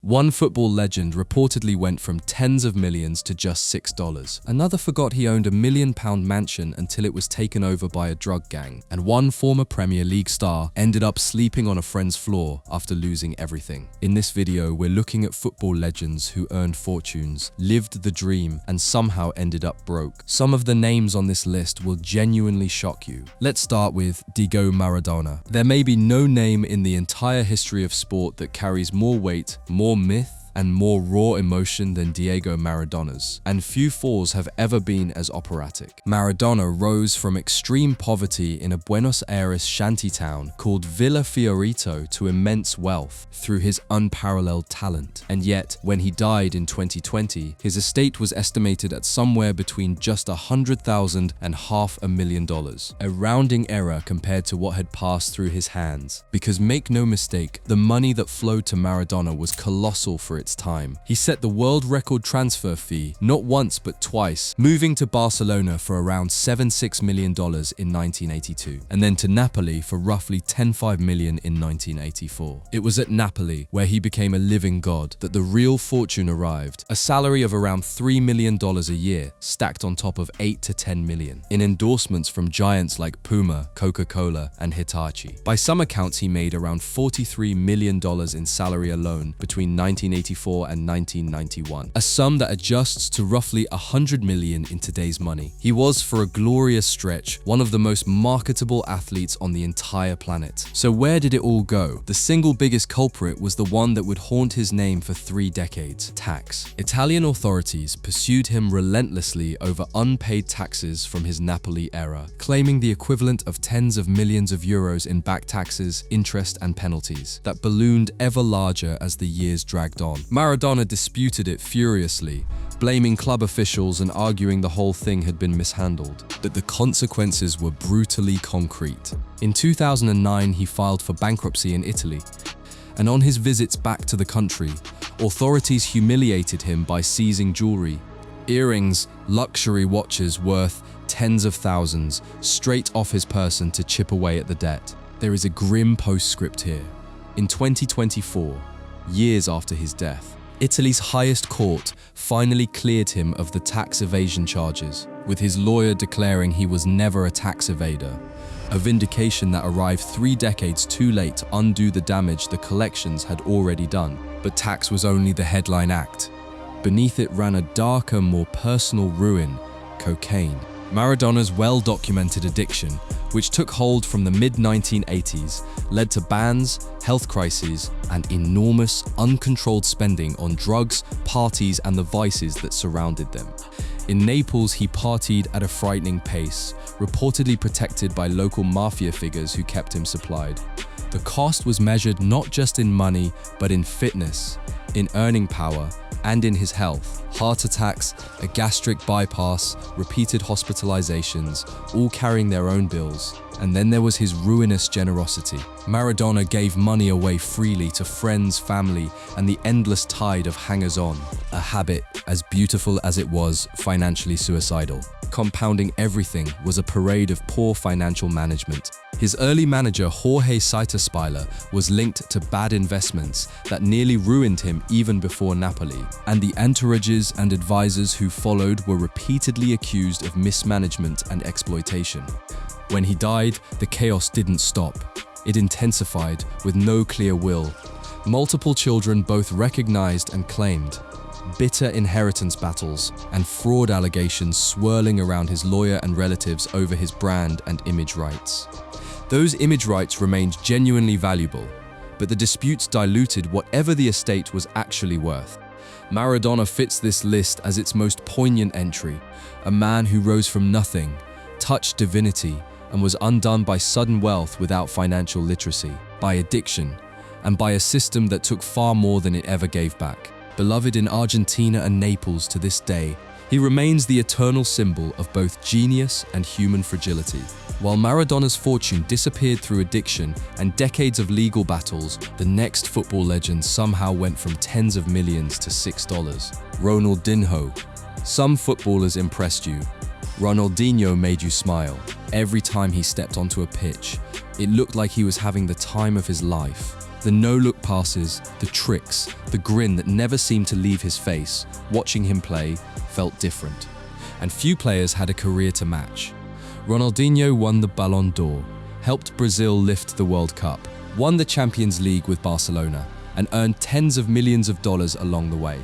One football legend reportedly went from tens of millions to just $6. Another forgot he owned a £1 million mansion until it was taken over by a drug gang. And one former Premier League star ended up sleeping on a friend's floor after losing everything. In this video, we're looking at football legends who earned fortunes, lived the dream, and somehow ended up broke. Some of the names on this list will genuinely shock you. Let's start with Diego Maradona. There may be no name in the entire history of sport that carries more weight, more myth, and more raw emotion than Diego Maradona's, and few fours have ever been as operatic. Maradona rose from extreme poverty in a Buenos Aires shantytown called Villa Fiorito to immense wealth through his unparalleled talent. And yet, when he died in 2020, his estate was estimated at somewhere between just $100,000 and $500,000, a rounding error compared to what had passed through his hands. Because make no mistake, the money that flowed to Maradona was colossal for its time. He set the world record transfer fee not once but twice, moving to Barcelona for around $76 million in 1982, and then to Napoli for roughly $10.5 million in 1984. It was at Napoli, where he became a living god, that the real fortune arrived, a salary of around $3 million a year, stacked on top of $8 to $10 million, in endorsements from giants like Puma, Coca-Cola, and Hitachi. By some accounts, he made around $43 million in salary alone between 1984 and 1991, a sum that adjusts to roughly $100 million in today's money. He was, for a glorious stretch, one of the most marketable athletes on the entire planet. So where did it all go? The single biggest culprit was the one that would haunt his name for 3 decades: tax. Italian authorities pursued him relentlessly over unpaid taxes from his Napoli era, claiming the equivalent of tens of millions of euros in back taxes, interest, and penalties that ballooned ever larger as the years dragged on. Maradona disputed it furiously, blaming club officials and arguing the whole thing had been mishandled, but the consequences were brutally concrete. In 2009, he filed for bankruptcy in Italy, and on his visits back to the country, authorities humiliated him by seizing jewelry, earrings, luxury watches worth tens of thousands, straight off his person to chip away at the debt. There is a grim postscript here. In 2024, years after his death, Italy's highest court finally cleared him of the tax evasion charges, with his lawyer declaring he was never a tax evader, a vindication that arrived 3 decades too late to undo the damage the collections had already done. But tax was only the headline act. Beneath it ran a darker, more personal ruin: cocaine. Maradona's well-documented addiction, which took hold from the mid-1980s, led to bans, health crises, and enormous, uncontrolled spending on drugs, parties, and the vices that surrounded them. In Naples, he partied at a frightening pace, reportedly protected by local mafia figures who kept him supplied. The cost was measured not just in money, but in fitness, in earning power, and in his health. Heart attacks, a gastric bypass, repeated hospitalizations, all carrying their own bills. And then there was his ruinous generosity. Maradona gave money away freely to friends, family, and the endless tide of hangers-on, a habit as beautiful as it was financially suicidal. Compounding everything was a parade of poor financial management. His early manager, Jorge Saiterspieler, was linked to bad investments that nearly ruined him even before Napoli, and the entourages and advisors who followed were repeatedly accused of mismanagement and exploitation. When he died, the chaos didn't stop. It intensified with no clear will. Multiple children both recognized and claimed. Bitter inheritance battles and fraud allegations swirling around his lawyer and relatives over his brand and image rights. Those image rights remained genuinely valuable, but the disputes diluted whatever the estate was actually worth. Maradona fits this list as its most poignant entry, a man who rose from nothing, touched divinity, and was undone by sudden wealth without financial literacy, by addiction, and by a system that took far more than it ever gave back. Beloved in Argentina and Naples to this day, he remains the eternal symbol of both genius and human fragility. While Maradona's fortune disappeared through addiction and decades of legal battles, the next football legend somehow went from tens of millions to $6. Ronaldinho. Some footballers impressed you. Ronaldinho made you smile. Every time he stepped onto a pitch, it looked like he was having the time of his life. The no-look passes, the tricks, the grin that never seemed to leave his face, watching him play, felt different. And few players had a career to match. Ronaldinho won the Ballon d'Or, helped Brazil lift the World Cup, won the Champions League with Barcelona, and earned tens of millions of dollars along the way.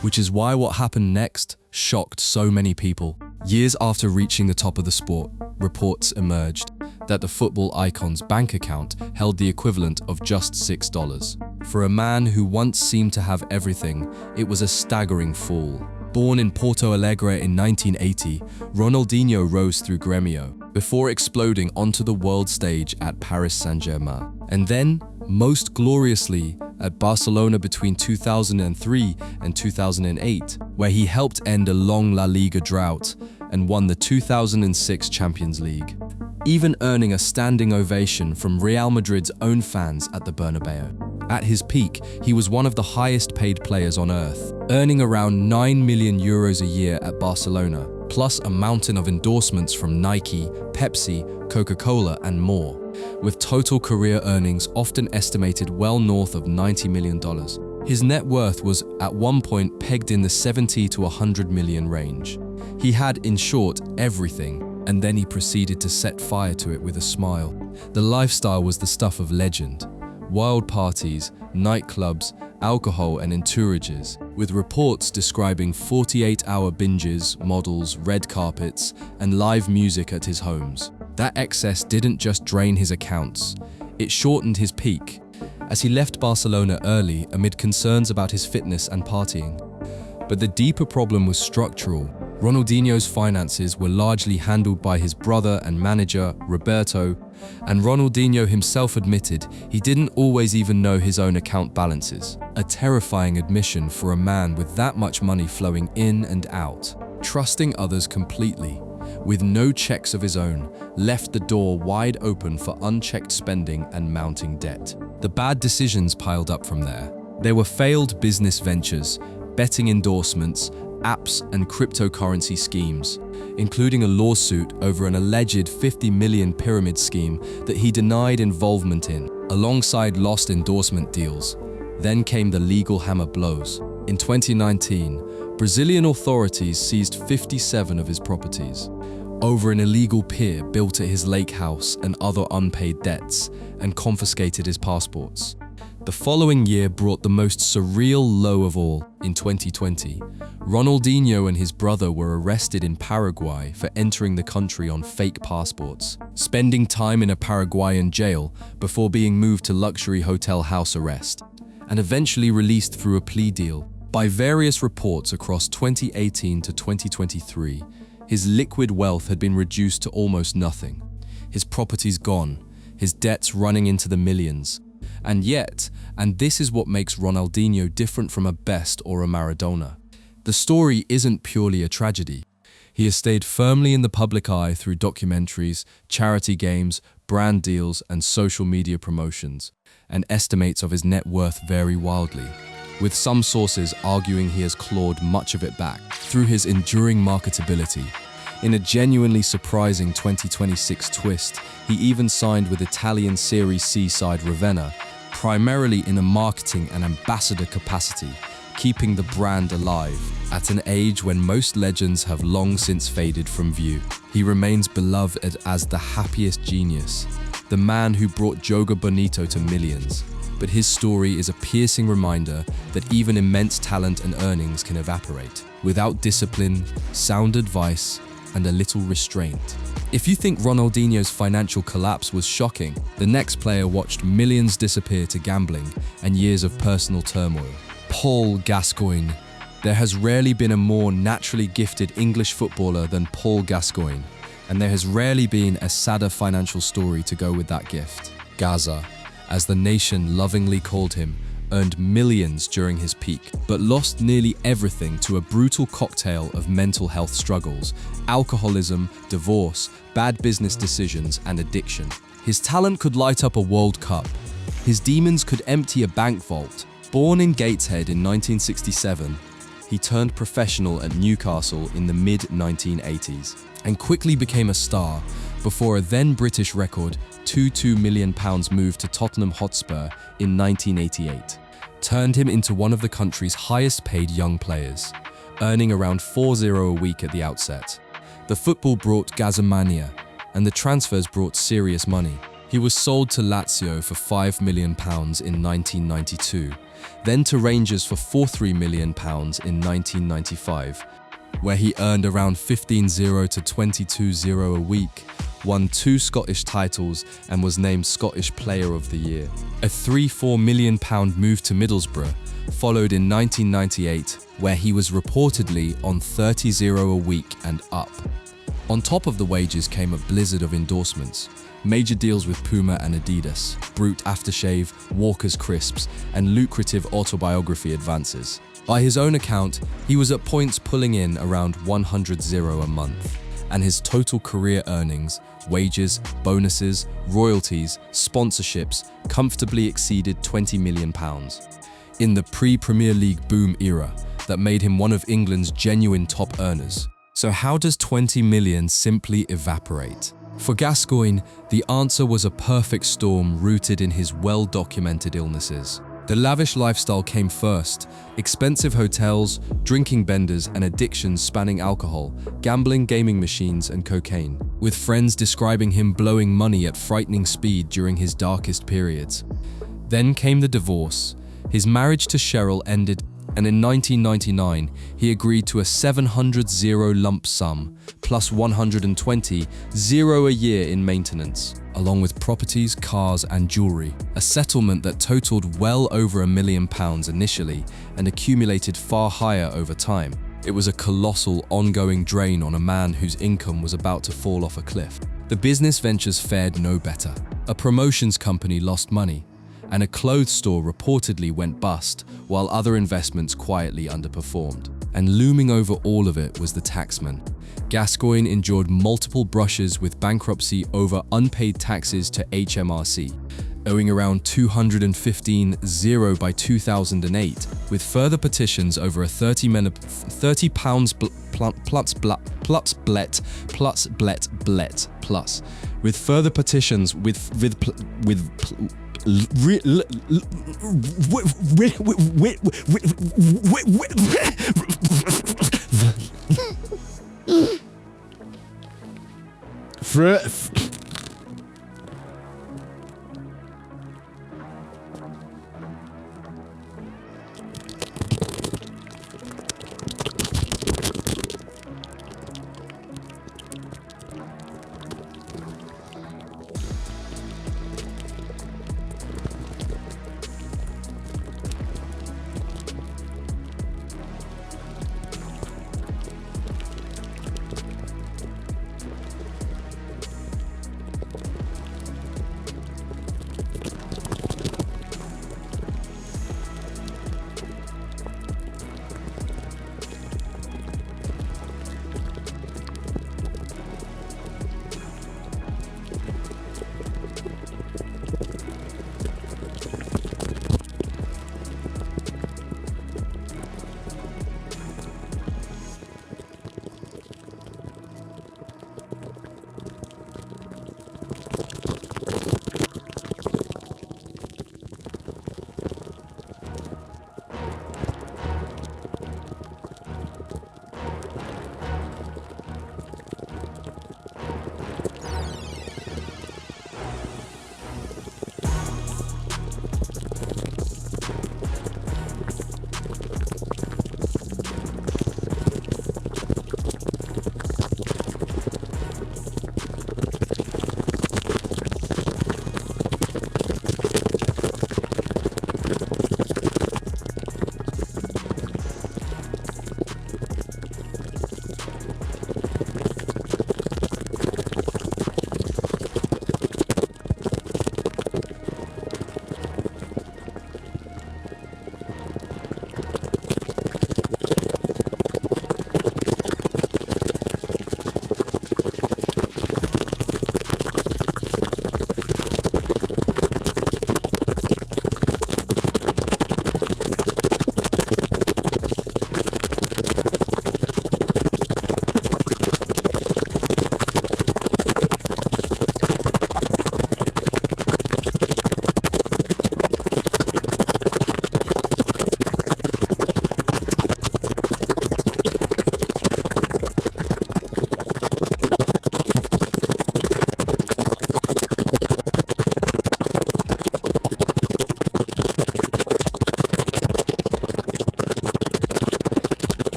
Which is why what happened next shocked so many people. Years after reaching the top of the sport, reports emerged that the football icon's bank account held the equivalent of just $6. For a man who once seemed to have everything, it was a staggering fall. Born in Porto Alegre in 1980, Ronaldinho rose through Grêmio, before exploding onto the world stage at Paris Saint-Germain. And then, most gloriously, at Barcelona between 2003 and 2008, where he helped end a long La Liga drought and won the 2006 Champions League, even earning a standing ovation from Real Madrid's own fans at the Bernabeu. At his peak, he was one of the highest paid players on earth, earning around 9 million euros a year at Barcelona, plus a mountain of endorsements from Nike, Pepsi, Coca-Cola, and more, with total career earnings often estimated well north of $90 million. His net worth was at one point pegged in the 70 to 100 million range. He had, in short, everything, and then he proceeded to set fire to it with a smile. The lifestyle was the stuff of legend. Wild parties, nightclubs, alcohol and entourages, with reports describing 48-hour binges, models, red carpets, and live music at his homes. That excess didn't just drain his accounts, it shortened his peak, as he left Barcelona early amid concerns about his fitness and partying. But the deeper problem was structural. Ronaldinho's finances were largely handled by his brother and manager, Roberto, and Ronaldinho himself admitted he didn't always even know his own account balances. A terrifying admission for a man with that much money flowing in and out. Trusting others completely, with no checks of his own, left the door wide open for unchecked spending and mounting debt. The bad decisions piled up from there. There were failed business ventures, betting endorsements, apps and cryptocurrency schemes, including a lawsuit over an alleged 50 million pyramid scheme that he denied involvement in, alongside lost endorsement deals. Then came the legal hammer blows. In 2019, Brazilian authorities seized 57 of his properties over an illegal pier built at his lake house and other unpaid debts, and confiscated his passports. The following year brought the most surreal low of all. In 2020, Ronaldinho and his brother were arrested in Paraguay for entering the country on fake passports, spending time in a Paraguayan jail before being moved to luxury hotel house arrest, and eventually released through a plea deal. By various reports across 2018 to 2023, his liquid wealth had been reduced to almost nothing, his properties gone, his debts running into the millions. And yet, and this is what makes Ronaldinho different from a Best or a Maradona, the story isn't purely a tragedy. He has stayed firmly in the public eye through documentaries, charity games, brand deals, and social media promotions, and estimates of his net worth vary wildly, with some sources arguing he has clawed much of it back through his enduring marketability. In a genuinely surprising 2026 twist, he even signed with Italian Serie C side Ravenna, primarily in a marketing and ambassador capacity, keeping the brand alive. At an age when most legends have long since faded from view, he remains beloved as the happiest genius, the man who brought Joga Bonito to millions. But his story is a piercing reminder that even immense talent and earnings can evaporate without discipline, sound advice, and a little restraint. If you think Ronaldinho's financial collapse was shocking, the next player watched millions disappear to gambling and years of personal turmoil. Paul Gascoigne. There has rarely been a more naturally gifted English footballer than Paul Gascoigne, and there has rarely been a sadder financial story to go with that gift. Gaza, as the nation lovingly called him, earned millions during his peak, but lost nearly everything to a brutal cocktail of mental health struggles, alcoholism, divorce, bad business decisions, and addiction. His talent could light up a World Cup. His demons could empty a bank vault. Born in Gateshead in 1967, he turned professional at Newcastle in the mid-1980s and quickly became a star before a then British record £22 million move to Tottenham Hotspur in 1988 turned him into one of the country's highest paid young players, earning around €40 a week at the outset. The football brought Gazamania, and the transfers brought serious money. He was sold to Lazio for £5 million in 1992, then to Rangers for £43 million in 1995, where he earned around €15 to €22 a week, won 2 Scottish titles and was named Scottish Player of the Year. A £3-4 million move to Middlesbrough followed in 1998, where he was reportedly on €30 a week and up. On top of the wages came a blizzard of endorsements, major deals with Puma and Adidas, Brute Aftershave, Walker's Crisps, and lucrative autobiography advances. By his own account, he was at points pulling in around €100 a month, and his total career earnings, wages, bonuses, royalties, sponsorships comfortably exceeded £20 million. In the pre-Premier League boom era that made him one of England's genuine top earners. So how does 20 million simply evaporate? For Gascoigne, the answer was a perfect storm rooted in his well-documented illnesses. The lavish lifestyle came first: expensive hotels, drinking benders, and addictions spanning alcohol, gambling, gaming machines, and cocaine, with friends describing him blowing money at frightening speed during his darkest periods. Then came the divorce. His marriage to Cheryl ended, and in 1999, he agreed to a €700 lump sum, plus €120 a year in maintenance, along with properties, cars, and jewelry. A settlement that totaled well over £1 million initially and accumulated far higher over time. It was a colossal, ongoing drain on a man whose income was about to fall off a cliff. The business ventures fared no better. A promotions company lost money, and a clothes store reportedly went bust, while other investments quietly underperformed. And looming over all of it was the taxman. Gascoigne endured multiple brushes with bankruptcy over unpaid taxes to HMRC, owing around €215 by 2008, with further petitions over a £30 plus, with further petitions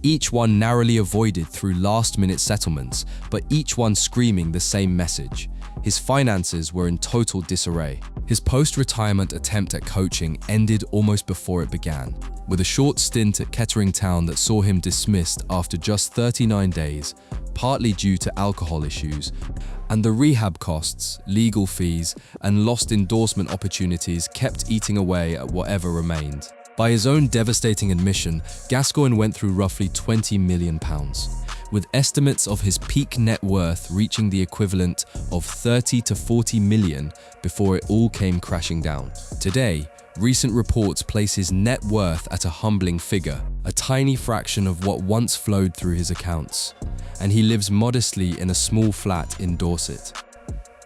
each one narrowly avoided through last-minute settlements, but each one screaming the same message. His finances were in total disarray. His post-retirement attempt at coaching ended almost before it began, with a short stint at Kettering Town that saw him dismissed after just 39 days, partly due to alcohol issues, and the rehab costs, legal fees, and lost endorsement opportunities kept eating away at whatever remained. By his own devastating admission, Gascoigne went through roughly £20 million, with estimates of his peak net worth reaching the equivalent of 30 to 40 million before it all came crashing down. Today, recent reports place his net worth at a humbling figure, a tiny fraction of what once flowed through his accounts, and he lives modestly in a small flat in Dorset.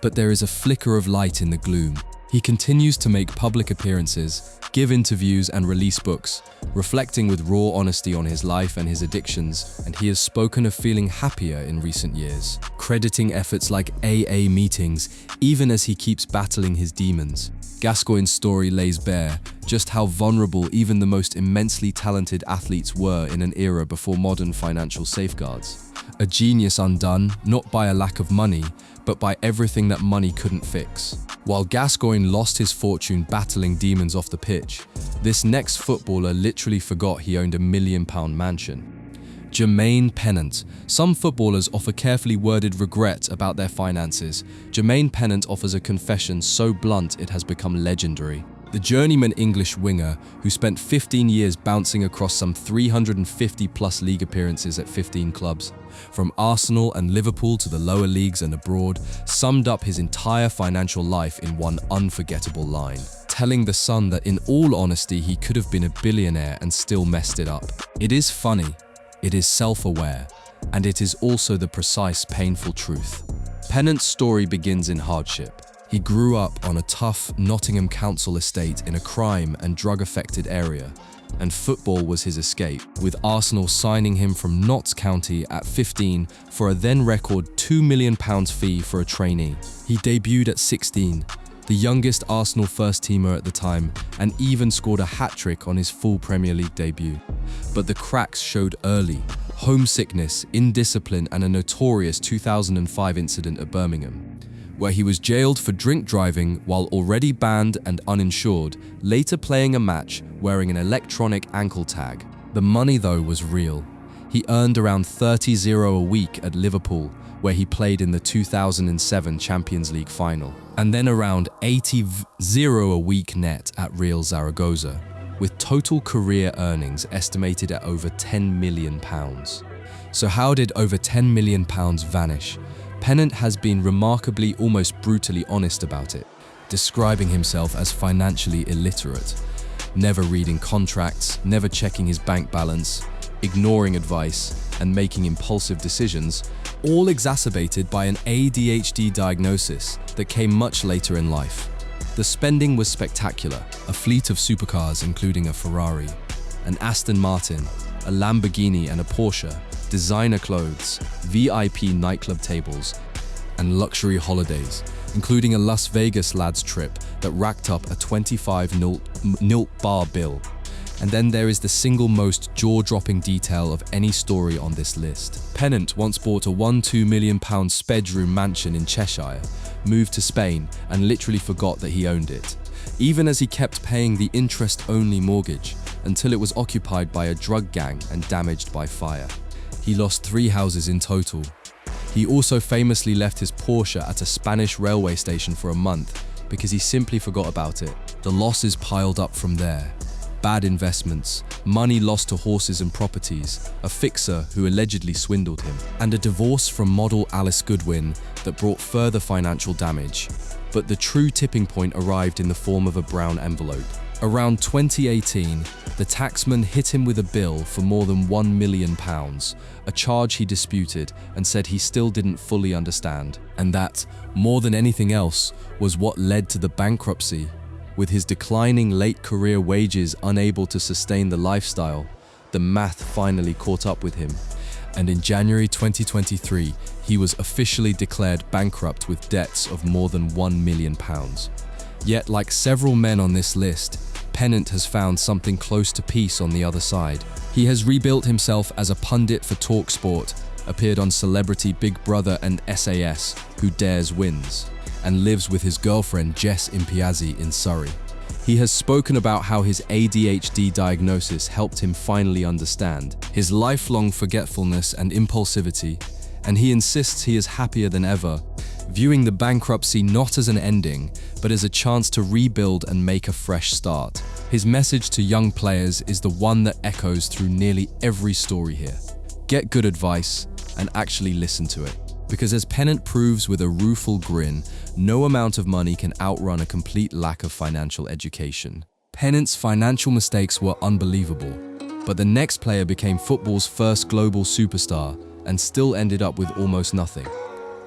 But there is a flicker of light in the gloom. He continues to make public appearances, give interviews and release books, reflecting with raw honesty on his life and his addictions, and he has spoken of feeling happier in recent years, crediting efforts like AA meetings, even as he keeps battling his demons. Gascoigne's story lays bare just how vulnerable even the most immensely talented athletes were in an era before modern financial safeguards. A genius undone, not by a lack of money, but by everything that money couldn't fix. While Gascoigne lost his fortune battling demons off the pitch, this next footballer literally forgot he owned £1 million mansion. Jermaine Pennant. Some footballers offer carefully worded regret about their finances. Jermaine Pennant offers a confession so blunt it has become legendary. The journeyman English winger, who spent 15 years bouncing across some 350-plus league appearances at 15 clubs, from Arsenal and Liverpool to the lower leagues and abroad, summed up his entire financial life in one unforgettable line, telling The Sun that in all honesty he could have been a billionaire and still messed it up. It is funny, it is self-aware, and it is also the precise, painful truth. Pennant's story begins in hardship. He grew up on a tough Nottingham Council estate in a crime and drug-affected area, and football was his escape, with Arsenal signing him from Notts County at 15 for a then-record £2 million fee for a trainee. He debuted at 16, the youngest Arsenal first-teamer at the time, and even scored a hat-trick on his full Premier League debut. But the cracks showed early: homesickness, indiscipline, and a notorious 2005 incident at Birmingham, where he was jailed for drink driving while already banned and uninsured, later playing a match wearing an electronic ankle tag. The money, though, was real. He earned around €30 a week at Liverpool, where he played in the 2007 Champions League final, and then around €80 a week net at Real Zaragoza, with total career earnings estimated at over £10 million. So how did over £10 million vanish? Pennant has been remarkably, almost brutally honest about it, describing himself as financially illiterate, never reading contracts, never checking his bank balance, ignoring advice, and making impulsive decisions, all exacerbated by an ADHD diagnosis that came much later in life. The spending was spectacular: a fleet of supercars including a Ferrari, an Aston Martin, a Lamborghini and a Porsche, designer clothes, VIP nightclub tables, and luxury holidays, including a Las Vegas lads trip that racked up a 25 nil bar bill. And then there is the single most jaw-dropping detail of any story on this list. Pennant once bought a £1-2 million spedroom mansion in Cheshire, moved to Spain, and literally forgot that he owned it, even as he kept paying the interest-only mortgage until it was occupied by a drug gang and damaged by fire. He lost 3 houses in total. He also famously left his Porsche at a Spanish railway station for a month because he simply forgot about it. The losses piled up from there. Bad investments, money lost to horses and properties, a fixer who allegedly swindled him, and a divorce from model Alice Goodwin that brought further financial damage. But the true tipping point arrived in the form of a brown envelope. Around 2018, the taxman hit him with a bill for more than £1 million, a charge he disputed and said he still didn't fully understand. And that, more than anything else, was what led to the bankruptcy. With his declining late career wages unable to sustain the lifestyle, the math finally caught up with him. And in January 2023, he was officially declared bankrupt with debts of more than £1 million. Yet, like several men on this list, Pennant has found something close to peace on the other side. He has rebuilt himself as a pundit for TalkSport, appeared on Celebrity Big Brother and SAS, Who Dares Wins, and lives with his girlfriend Jess Impiazzi in Surrey. He has spoken about how his ADHD diagnosis helped him finally understand his lifelong forgetfulness and impulsivity, and he insists he is happier than ever, viewing the bankruptcy not as an ending, but as a chance to rebuild and make a fresh start. His message to young players is the one that echoes through nearly every story here. Get good advice and actually listen to it. Because as Pennant proves with a rueful grin, no amount of money can outrun a complete lack of financial education. Pennant's financial mistakes were unbelievable, but the next player became football's first global superstar and still ended up with almost nothing.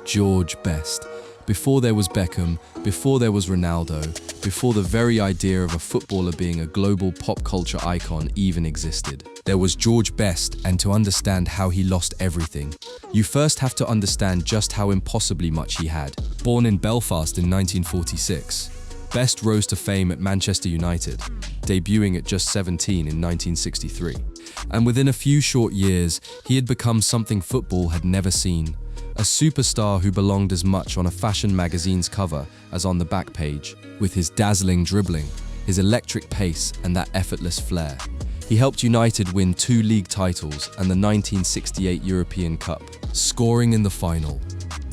George Best. Before there was Beckham, before there was Ronaldo, before the very idea of a footballer being a global pop culture icon even existed, there was George Best, and to understand how he lost everything, you first have to understand just how impossibly much he had. Born in Belfast in 1946, Best rose to fame at Manchester United, debuting at just 17 in 1963. And within a few short years, he had become something football had never seen. A superstar who belonged as much on a fashion magazine's cover as on the back page. With his dazzling dribbling, his electric pace and that effortless flair, he helped United win 2 league titles and the 1968 European Cup, scoring in the final,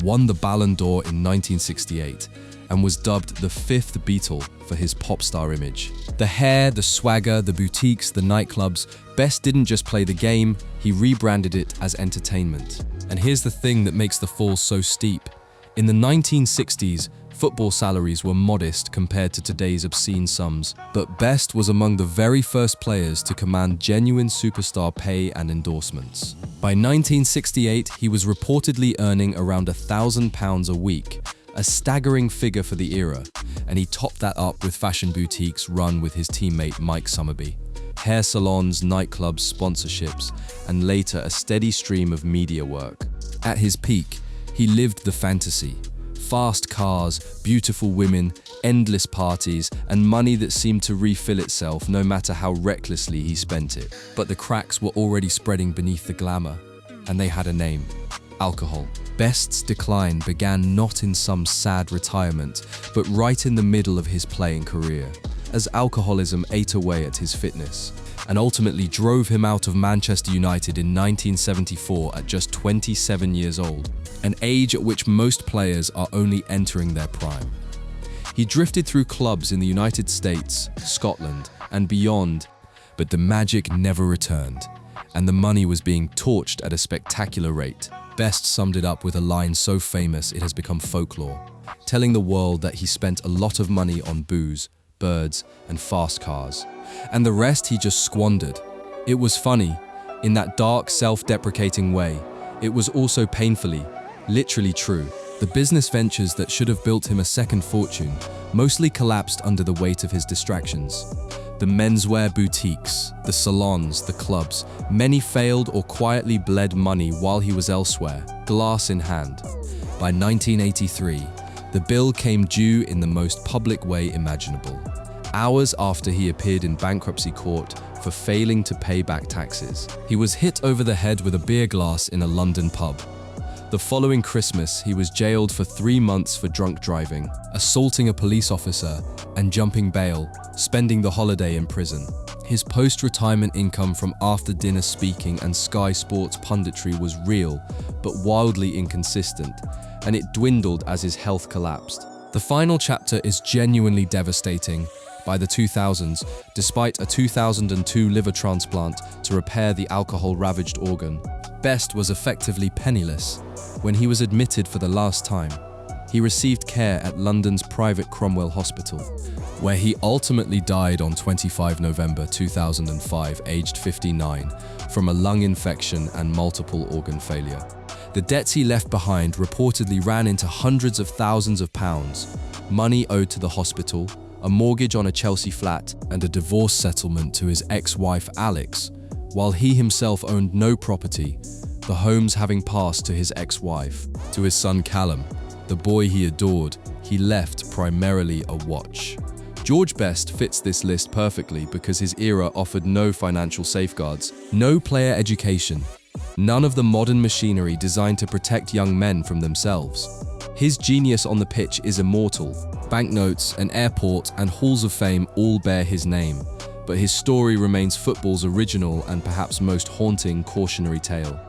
won the Ballon d'Or in 1968, and was dubbed the 5th Beatle for his pop star image. The hair, the swagger, the boutiques, the nightclubs, Best didn't just play the game, he rebranded it as entertainment. And here's the thing that makes the fall so steep. In the 1960s, football salaries were modest compared to today's obscene sums, but Best was among the very first players to command genuine superstar pay and endorsements. By 1968, he was reportedly earning around £1,000 a week, a staggering figure for the era, and he topped that up with fashion boutiques run with his teammate Mike Summerbee, hair salons, nightclubs, sponsorships, and later a steady stream of media work. At his peak, he lived the fantasy. Fast cars, beautiful women, endless parties, and money that seemed to refill itself no matter how recklessly he spent it. But the cracks were already spreading beneath the glamour, and they had a name: alcohol. Best's decline began not in some sad retirement, but right in the middle of his playing career, as alcoholism ate away at his fitness, and ultimately drove him out of Manchester United in 1974 at just 27 years old, an age at which most players are only entering their prime. He drifted through clubs in the United States, Scotland, and beyond, but the magic never returned, and the money was being torched at a spectacular rate. Best summed it up with a line so famous it has become folklore, telling the world that he spent a lot of money on booze, birds, and fast cars, and the rest he just squandered. It was funny, in that dark, self-deprecating way. It was also painfully, literally true. The business ventures that should have built him a second fortune mostly collapsed under the weight of his distractions. The menswear boutiques, the salons, the clubs, many failed or quietly bled money while he was elsewhere, glass in hand. By 1983, the bill came due in the most public way imaginable, hours after he appeared in bankruptcy court for failing to pay back taxes. He was hit over the head with a beer glass in a London pub. The following Christmas, he was jailed for 3 months for drunk driving, assaulting a police officer, and jumping bail, spending the holiday in prison. His post-retirement income from after-dinner speaking and Sky Sports punditry was real, but wildly inconsistent, and it dwindled as his health collapsed. The final chapter is genuinely devastating. By the 2000s, despite a 2002 liver transplant to repair the alcohol-ravaged organ, Best was effectively penniless. When he was admitted for the last time, he received care at London's private Cromwell Hospital, where he ultimately died on 25 November 2005, aged 59, from a lung infection and multiple organ failure. The debts he left behind reportedly ran into hundreds of thousands of pounds, money owed to the hospital, a mortgage on a Chelsea flat, and a divorce settlement to his ex-wife Alex, while he himself owned no property, the homes having passed to his ex-wife. To his son Callum, the boy he adored, he left primarily a watch. George Best fits this list perfectly because his era offered no financial safeguards, no player education, none of the modern machinery designed to protect young men from themselves. His genius on the pitch is immortal. Banknotes, an airport, and halls of fame all bear his name, but his story remains football's original and perhaps most haunting cautionary tale.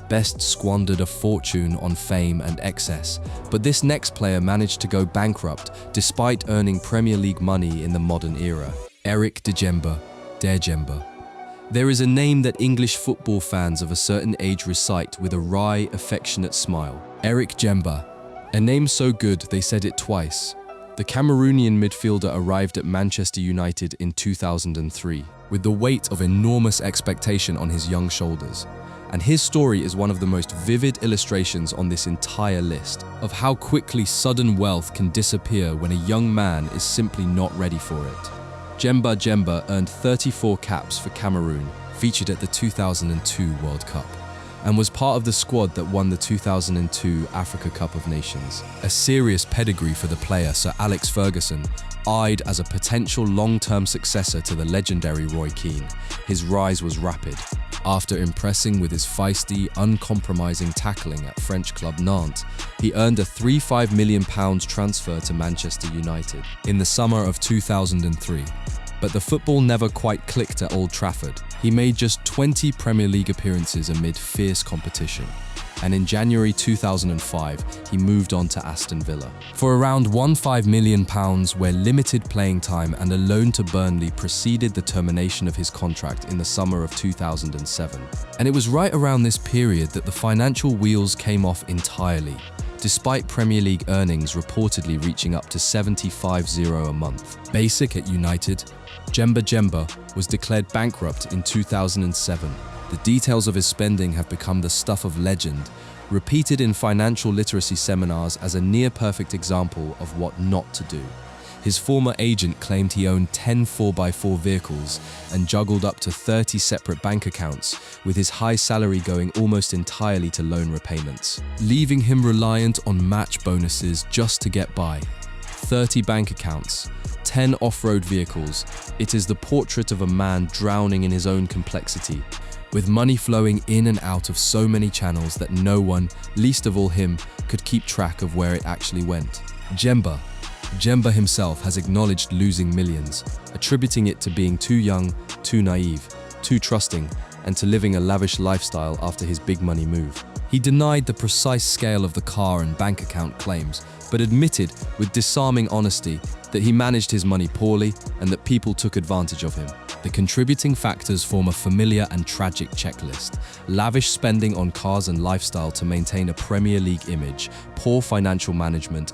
Best squandered a fortune on fame and excess, but this next player managed to go bankrupt despite earning Premier League money in the modern era. Eric Djemba, Djemba. There is a name that English football fans of a certain age recite with a wry, affectionate smile. Eric Djemba. A name so good they said it twice. The Cameroonian midfielder arrived at Manchester United in 2003, with the weight of enormous expectation on his young shoulders. And his story is one of the most vivid illustrations on this entire list of how quickly sudden wealth can disappear when a young man is simply not ready for it. Djemba earned 34 caps for Cameroon, featured at the 2002 World Cup, and was part of the squad that won the 2002 Africa Cup of Nations. A serious pedigree for the player, Sir Alex Ferguson, eyed as a potential long-term successor to the legendary Roy Keane. His rise was rapid. After impressing with his feisty, uncompromising tackling at French club Nantes, he earned a £35 million transfer to Manchester United in the summer of 2003. But the football never quite clicked at Old Trafford. He made just 20 Premier League appearances amid fierce competition. And in January 2005, he moved on to Aston Villa for around £15 million, where limited playing time and a loan to Burnley preceded the termination of his contract in the summer of 2007. And it was right around this period that the financial wheels came off entirely, despite Premier League earnings reportedly reaching up to €75 a month. Basic at United, Djemba was declared bankrupt in 2007. The details of his spending have become the stuff of legend, repeated in financial literacy seminars as a near-perfect example of what not to do. His former agent claimed he owned 10 4x4 vehicles and juggled up to 30 separate bank accounts, with his high salary going almost entirely to loan repayments, leaving him reliant on match bonuses just to get by. 30 bank accounts, 10 off-road vehicles. It is the portrait of a man drowning in his own complexity, with money flowing in and out of so many channels that no one, least of all him, could keep track of where it actually went. Djemba himself has acknowledged losing millions, attributing it to being too young, too naive, too trusting, and to living a lavish lifestyle after his big money move. He denied the precise scale of the car and bank account claims, but admitted with disarming honesty that he managed his money poorly and that people took advantage of him. The contributing factors form a familiar and tragic checklist: lavish spending on cars and lifestyle to maintain a Premier League image, poor financial management,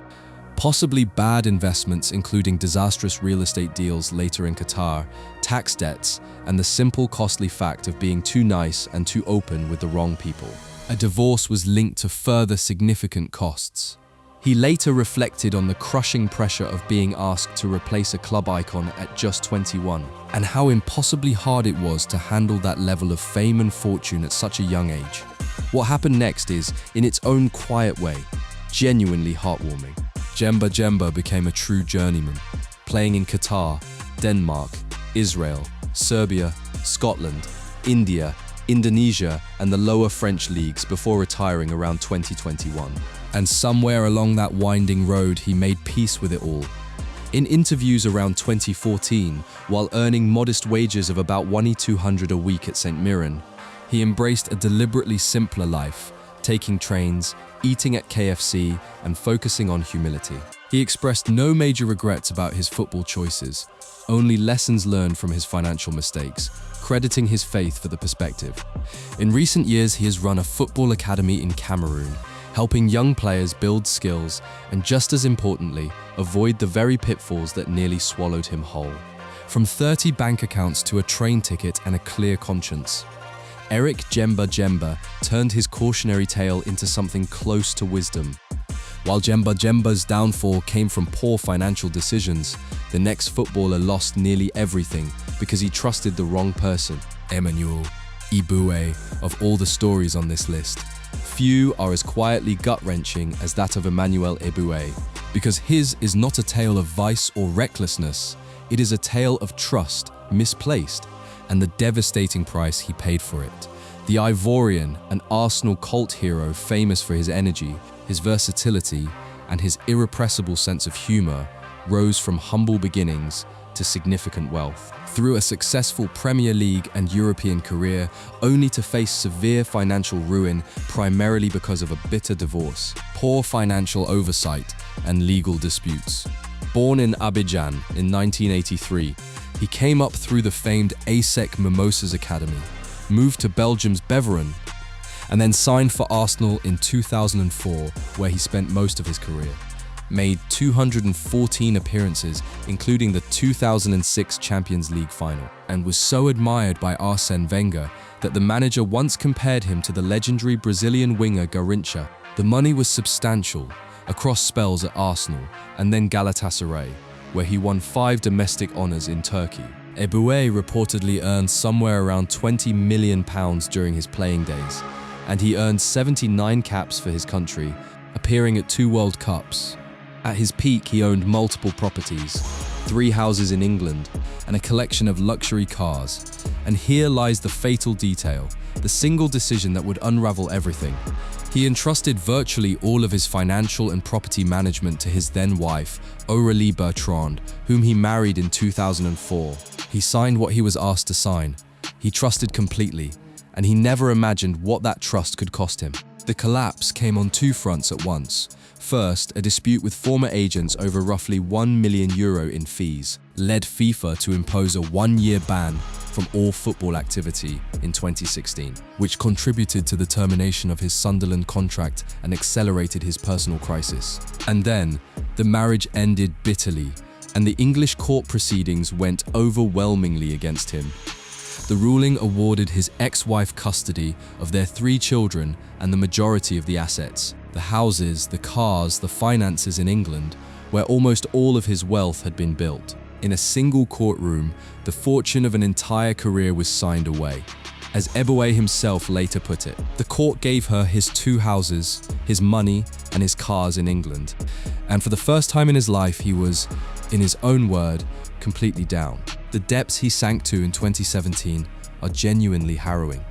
possibly bad investments including disastrous real estate deals later in Qatar, tax debts, and the simple costly fact of being too nice and too open with the wrong people. A divorce was linked to further significant costs. He later reflected on the crushing pressure of being asked to replace a club icon at just 21, and how impossibly hard it was to handle that level of fame and fortune at such a young age. What happened next is, in its own quiet way, genuinely heartwarming. Djemba became a true journeyman, playing in Qatar, Denmark, Israel, Serbia, Scotland, India, Indonesia, and the lower French leagues before retiring around 2021. And somewhere along that winding road, he made peace with it all. In interviews around 2014, while earning modest wages of about €1,200 a week at St Mirren, he embraced a deliberately simpler life, taking trains, eating at KFC, and focusing on humility. He expressed no major regrets about his football choices, only lessons learned from his financial mistakes, crediting his faith for the perspective. In recent years, he has run a football academy in Cameroon, helping young players build skills and, just as importantly, avoid the very pitfalls that nearly swallowed him whole. From 30 bank accounts to a train ticket and a clear conscience, Eric Djemba turned his cautionary tale into something close to wisdom. While Djemba's downfall came from poor financial decisions, the next footballer lost nearly everything because he trusted the wrong person. Emmanuel Eboué, of all the stories on this list, few are as quietly gut-wrenching as that of Emmanuel Eboué, because his is not a tale of vice or recklessness, It is a tale of trust misplaced and the devastating price he paid for it. The Ivorian, an Arsenal cult hero famous for his energy, his versatility, and his irrepressible sense of humor, rose from humble beginnings to significant wealth. Through a successful Premier League and European career, only to face severe financial ruin primarily because of a bitter divorce, poor financial oversight, and legal disputes. Born in Abidjan in 1983, he came up through the famed ASEC Mimosas Academy, moved to Belgium's Beveren, and then signed for Arsenal in 2004, where he spent most of his career. Made 214 appearances, including the 2006 Champions League final, and was so admired by Arsène Wenger that the manager once compared him to the legendary Brazilian winger Garrincha. The money was substantial, across spells at Arsenal and then Galatasaray, where he won 5 domestic honours in Turkey. Eboué reportedly earned somewhere around £20 million during his playing days, and he earned 79 caps for his country, appearing at 2 World Cups. At his peak, he owned multiple properties, 3 houses in England, and a collection of luxury cars. And here lies the fatal detail, the single decision that would unravel everything. He entrusted virtually all of his financial and property management to his then-wife, Aurélie Bertrand, whom he married in 2004. He signed what he was asked to sign. He trusted completely, and he never imagined what that trust could cost him. The collapse came on 2 fronts at once. First, a dispute with former agents over roughly €1 million in fees led FIFA to impose a 1-year ban from all football activity in 2016, which contributed to the termination of his Sunderland contract and accelerated his personal crisis. And then, the marriage ended bitterly, and the English court proceedings went overwhelmingly against him. The ruling awarded his ex-wife custody of their 3 children and the majority of the assets, the houses, the cars, the finances in England, where almost all of his wealth had been built. In a single courtroom, the fortune of an entire career was signed away. As Eboué himself later put it, the court gave her his 2 houses, his money, and his cars in England. And for the first time in his life, he was, in his own word, completely down. The depths he sank to in 2017 are genuinely harrowing.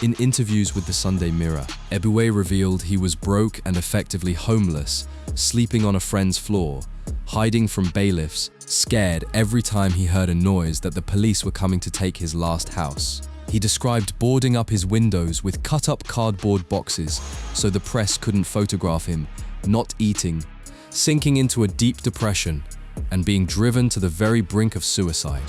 In interviews with the Sunday Mirror, Eboué revealed he was broke and effectively homeless, sleeping on a friend's floor, hiding from bailiffs, scared every time he heard a noise that the police were coming to take his last house. He described boarding up his windows with cut-up cardboard boxes so the press couldn't photograph him, not eating, sinking into a deep depression, and being driven to the very brink of suicide.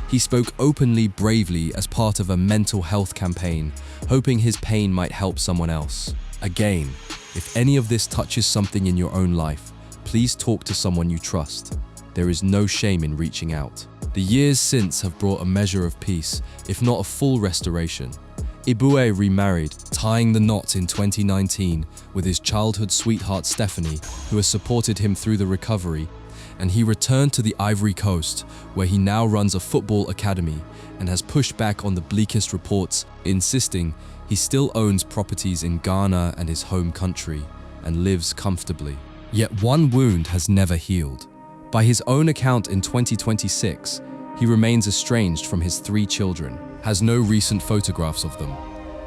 He spoke openly, bravely as part of a mental health campaign, hoping his pain might help someone else. Again, if any of this touches something in your own life, please talk to someone you trust. There is no shame in reaching out. The years since have brought a measure of peace, if not a full restoration. Eboué remarried, tying the knot in 2019 with his childhood sweetheart Stephanie, who has supported him through the recovery, and he returned to the Ivory Coast, where he now runs a football academy and has pushed back on the bleakest reports, insisting he still owns properties in Ghana and his home country and lives comfortably. Yet one wound has never healed. By his own account in 2026, he remains estranged from his 3 children, has no recent photographs of them,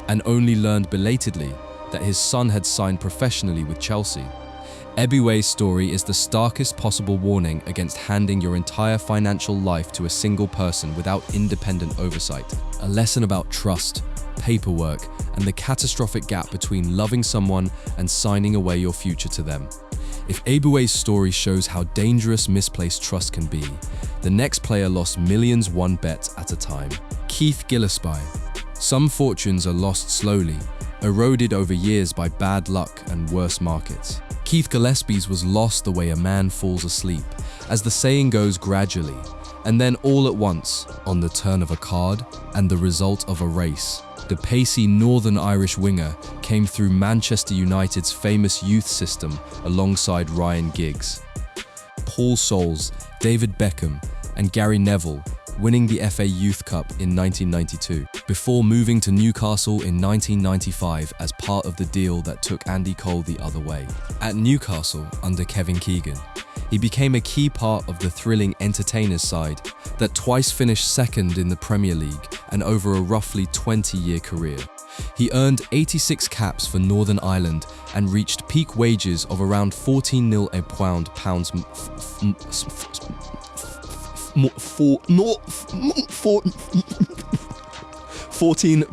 and only learned belatedly that his son had signed professionally with Chelsea. Eboué's story is the starkest possible warning against handing your entire financial life to a single person without independent oversight. A lesson about trust, paperwork, and the catastrophic gap between loving someone and signing away your future to them. If Eboué's story shows how dangerous misplaced trust can be, the next player lost millions won bets at a time. Keith Gillespie. Some fortunes are lost slowly, eroded over years by bad luck and worse markets. Keith Gillespie's was lost the way a man falls asleep, as the saying goes, gradually, and then all at once, on the turn of a card and the result of a race. The pacey Northern Irish winger came through Manchester United's famous youth system alongside Ryan Giggs, Paul Scholes, David Beckham, and Gary Neville, winning the FA Youth Cup in 1992, before moving to Newcastle in 1995 as part of the deal that took Andy Cole the other way. At Newcastle, under Kevin Keegan, He became a key part of the thrilling entertainers side that twice finished second in the Premier League and over a roughly 20-year career. He earned 86 caps for Northern Ireland and reached peak wages of around 14 mil a pound pounds 14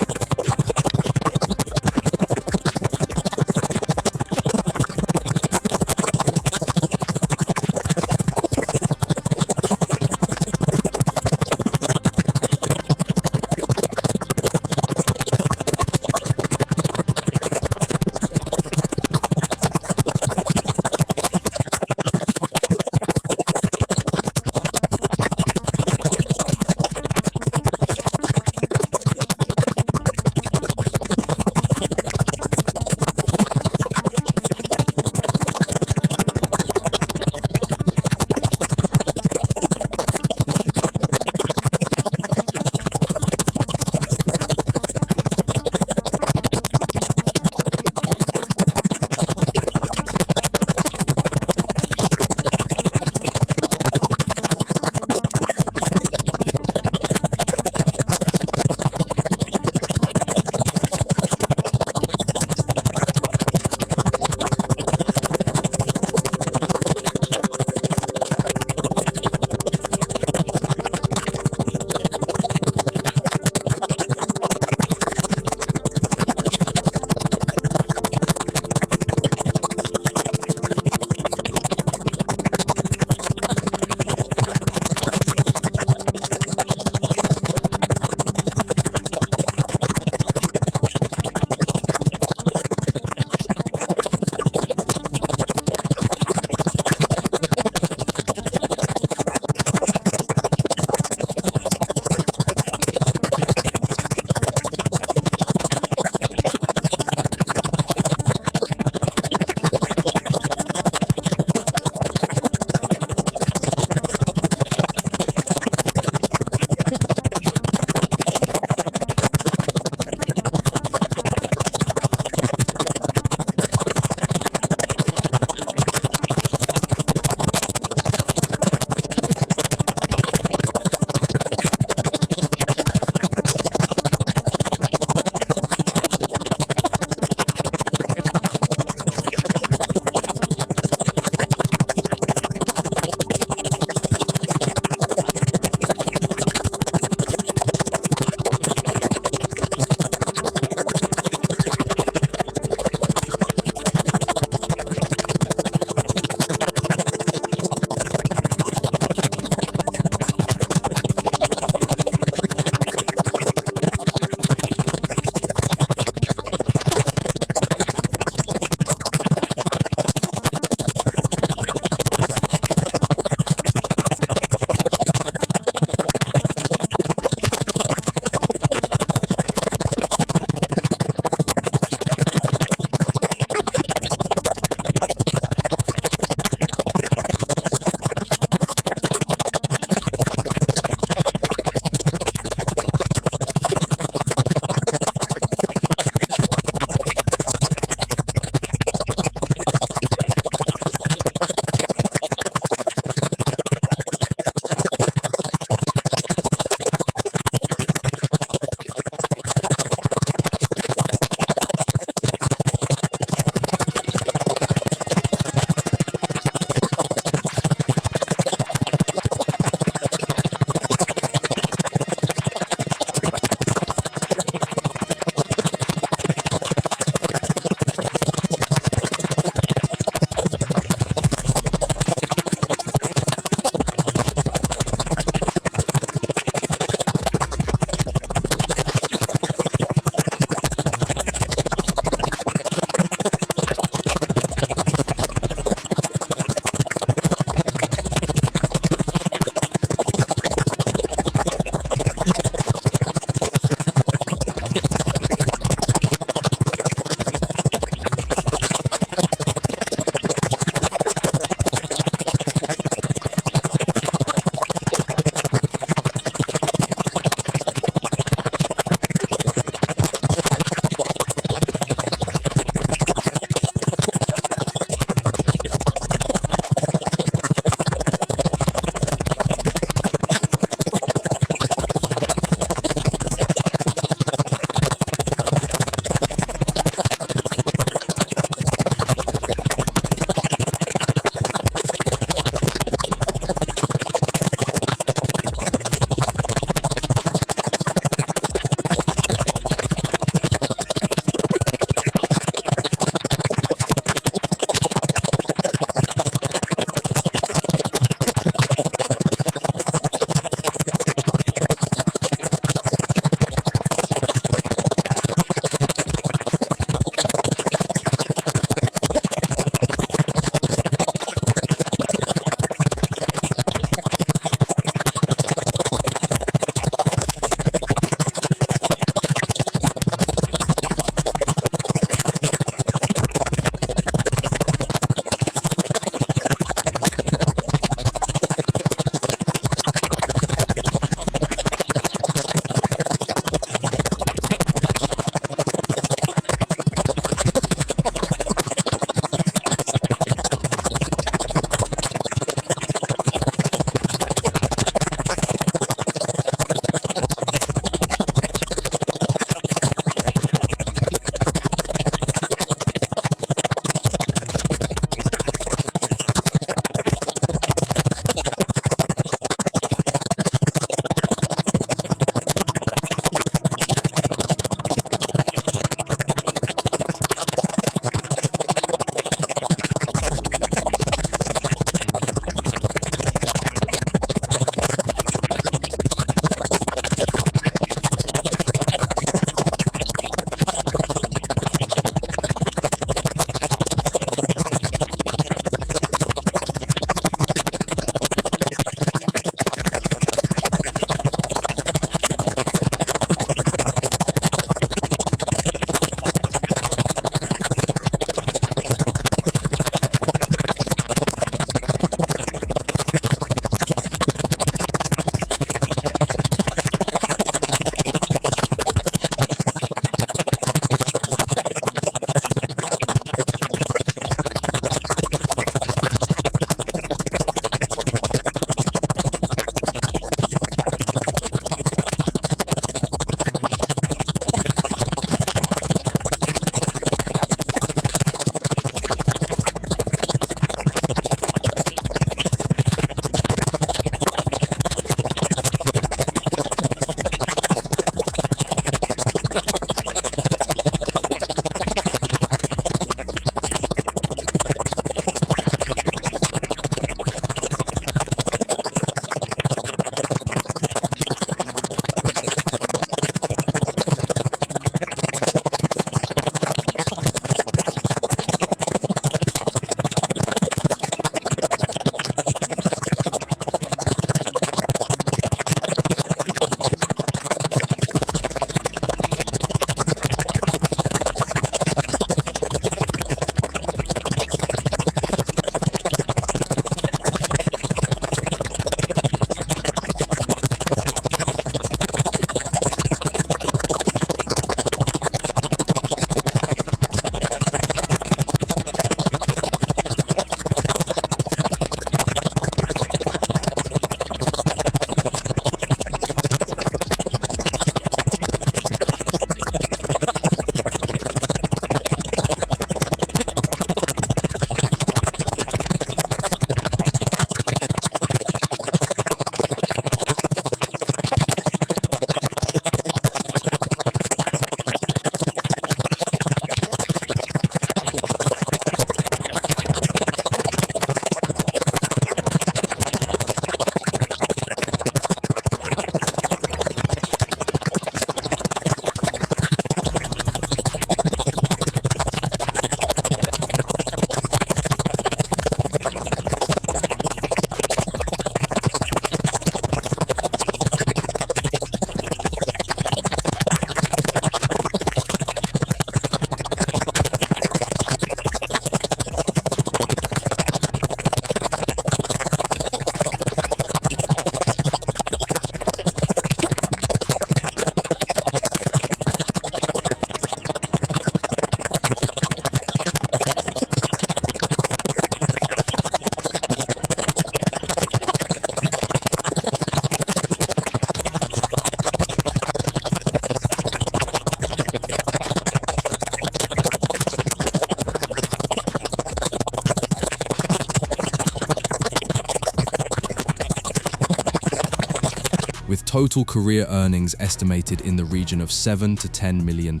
with total career earnings estimated in the region of £7 to £10 million.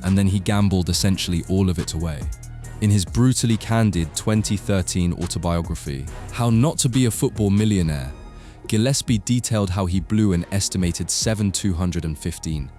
And then he gambled essentially all of it away. In his brutally candid 2013 autobiography, How Not to Be a Football Millionaire, Gillespie detailed how he blew an estimated $7,215,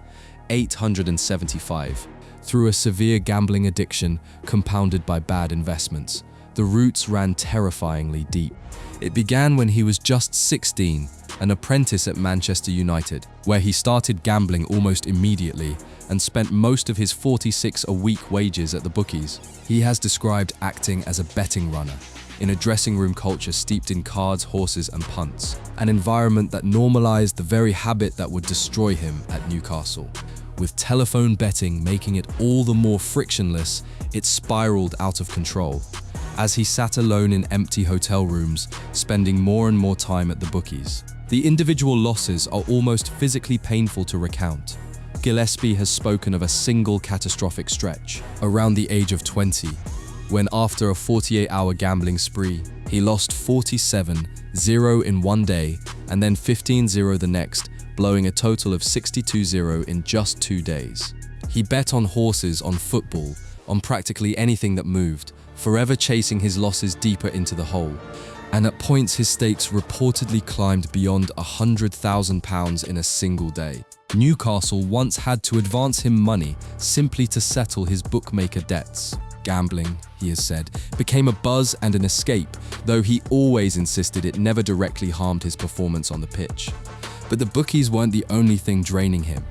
$875, through a severe gambling addiction compounded by bad investments. The roots ran terrifyingly deep. It began when he was just 16, an apprentice at Manchester United, where he started gambling almost immediately and spent most of his 46-a-week wages at the bookies. He has described acting as a betting runner, in a dressing room culture steeped in cards, horses, and punts, an environment that normalized the very habit that would destroy him at Newcastle. With telephone betting making it all the more frictionless, it spiraled out of control. As he sat alone in empty hotel rooms, spending more and more time at the bookies. The individual losses are almost physically painful to recount. Gillespie has spoken of a single catastrophic stretch, around the age of 20, when after a 48-hour gambling spree, he lost 47-0 in one day and then 15-0 the next, blowing a total of 62-0 in just 2 days. He bet on horses, on football, on practically anything that moved, forever chasing his losses deeper into the hole. And at points his stakes reportedly climbed beyond £100,000 in a single day. Newcastle once had to advance him money simply to settle his bookmaker debts. Gambling, he has said, became a buzz and an escape, though he always insisted it never directly harmed his performance on the pitch. But the bookies weren't the only thing draining him.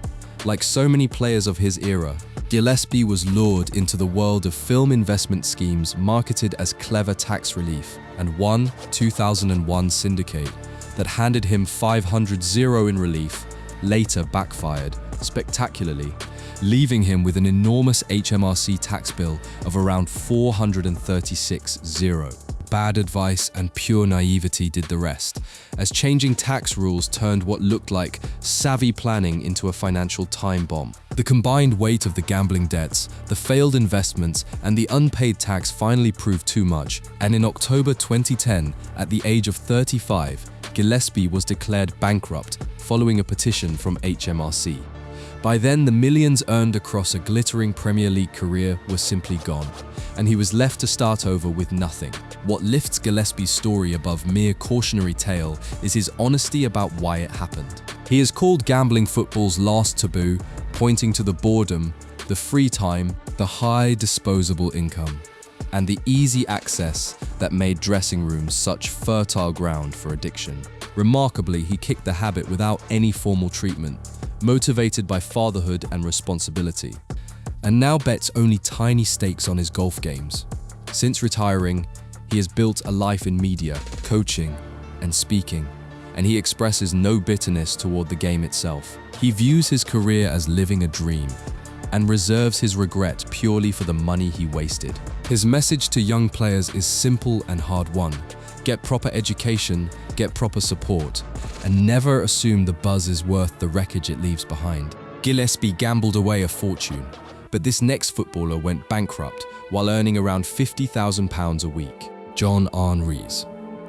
Like so many players of his era, Gillespie was lured into the world of film investment schemes marketed as clever tax relief, and one 2001 syndicate that handed him $500 in relief later backfired spectacularly, leaving him with an enormous HMRC tax bill of around $436. Bad advice and pure naivety did the rest, as changing tax rules turned what looked like savvy planning into a financial time bomb. The combined weight of the gambling debts, the failed investments, and the unpaid tax finally proved too much, and in October 2010, at the age of 35, Gillespie was declared bankrupt following a petition from HMRC. By then, the millions earned across a glittering Premier League career were simply gone, and he was left to start over with nothing. What lifts Gillespie's story above mere cautionary tale is his honesty about why it happened. He has called gambling football's last taboo, pointing to the boredom, the free time, the high disposable income, and the easy access that made dressing rooms such fertile ground for addiction. Remarkably, he kicked the habit without any formal treatment, motivated by fatherhood and responsibility, and now bets only tiny stakes on his golf games. Since retiring, he has built a life in media, coaching, and speaking, and he expresses no bitterness toward the game itself. He views his career as living a dream, and reserves his regret purely for the money he wasted. His message to young players is simple and hard-won. Get proper education, get proper support, and never assume the buzz is worth the wreckage it leaves behind. Gillespie gambled away a fortune, but this next footballer went bankrupt while earning around £50,000 a week. John Arne Riise.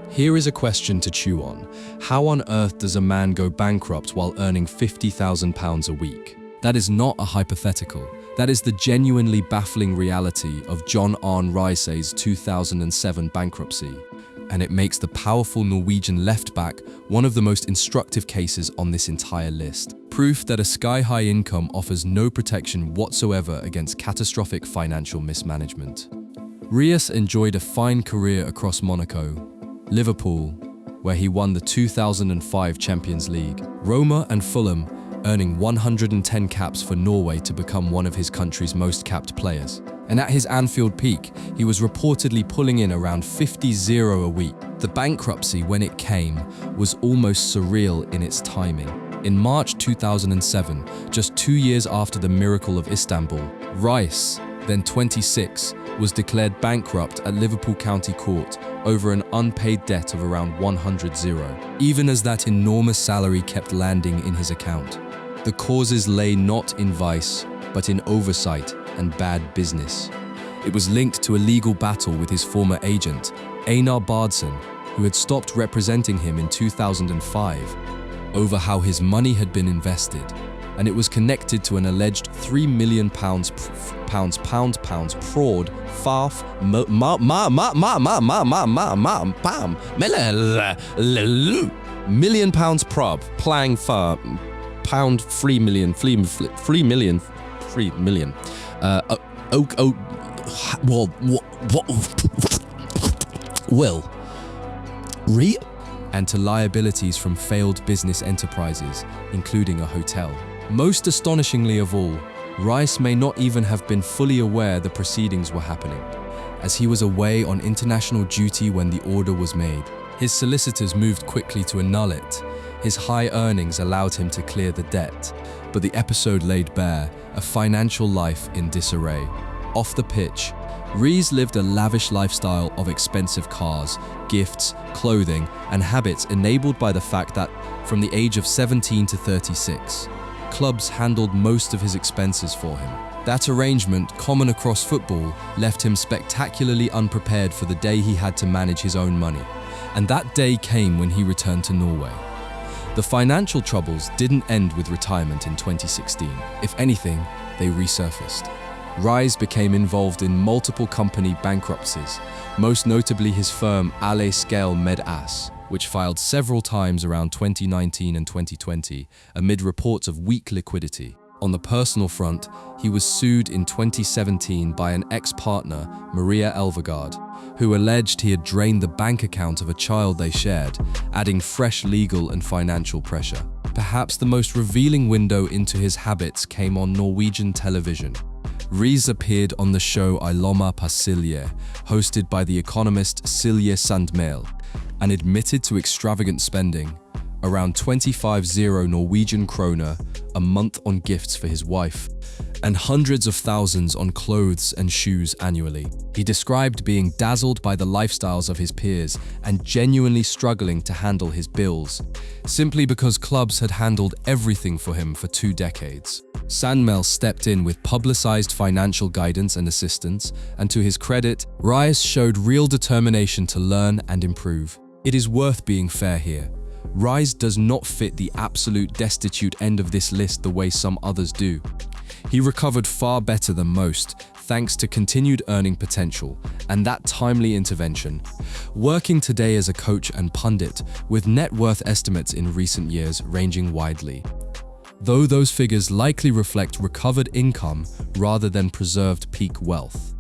Here is a question to chew on. How on earth does a man go bankrupt while earning £50,000 a week? That is not a hypothetical. That is the genuinely baffling reality of John Arne Riise's 2007 bankruptcy. And it makes the powerful Norwegian left-back one of the most instructive cases on this entire list. Proof that a sky-high income offers no protection whatsoever against catastrophic financial mismanagement. Riise enjoyed a fine career across Monaco, Liverpool, where he won the 2005 Champions League, Roma and Fulham, earning 110 caps for Norway to become one of his country's most capped players. And at his Anfield peak, he was reportedly pulling in around 50-0 a week. The bankruptcy, when it came, was almost surreal in its timing. In March 2007, just 2 years after the miracle of Istanbul, Riise, then 26, was declared bankrupt at Liverpool County Court over an unpaid debt of around 100-0, even as that enormous salary kept landing in his account. The causes lay not in vice, but in oversight and bad business. It was linked to a legal battle with his former agent, Einar Baardsen, who had stopped representing him in 2005. over how his money had been invested, and it was connected to an alleged £3 million fraud, million pounds prob, playing for pound 3 million, 3 million. And to liabilities from failed business enterprises, including a hotel. Most astonishingly of all, Rice may not even have been fully aware the proceedings were happening, as he was away on international duty when the order was made. His solicitors moved quickly to annul it. His high earnings allowed him to clear the debt, but the episode laid bare a financial life in disarray. Off the pitch, Rees lived a lavish lifestyle of expensive cars, gifts, clothing, and habits enabled by the fact that, from the age of 17 to 36, clubs handled most of his expenses for him. That arrangement, common across football, left him spectacularly unprepared for the day he had to manage his own money. And that day came when he returned to Norway. The financial troubles didn't end with retirement in 2016. If anything, they resurfaced. Rice became involved in multiple company bankruptcies, most notably his firm Ale Scale Med As, which filed several times around 2019 and 2020 amid reports of weak liquidity. On the personal front, he was sued in 2017 by an ex-partner, Maria Elvegard, who alleged he had drained the bank account of a child they shared, adding fresh legal and financial pressure. Perhaps the most revealing window into his habits came on Norwegian television. Riis appeared on the show I Lomma på Silje, hosted by the economist Silje Sandmæl, and admitted to extravagant spending, around 25 Norwegian kroner a month on gifts for his wife, and hundreds of thousands on clothes and shoes annually. He described being dazzled by the lifestyles of his peers and genuinely struggling to handle his bills, simply because clubs had handled everything for him for 2 decades. Sandmæl stepped in with publicized financial guidance and assistance, and to his credit, Rice showed real determination to learn and improve. It is worth being fair here. Rice does not fit the absolute destitute end of this list the way some others do. He recovered far better than most, thanks to continued earning potential and that timely intervention, working today as a coach and pundit, with net worth estimates in recent years ranging widely. Though those figures likely reflect recovered income rather than preserved peak wealth.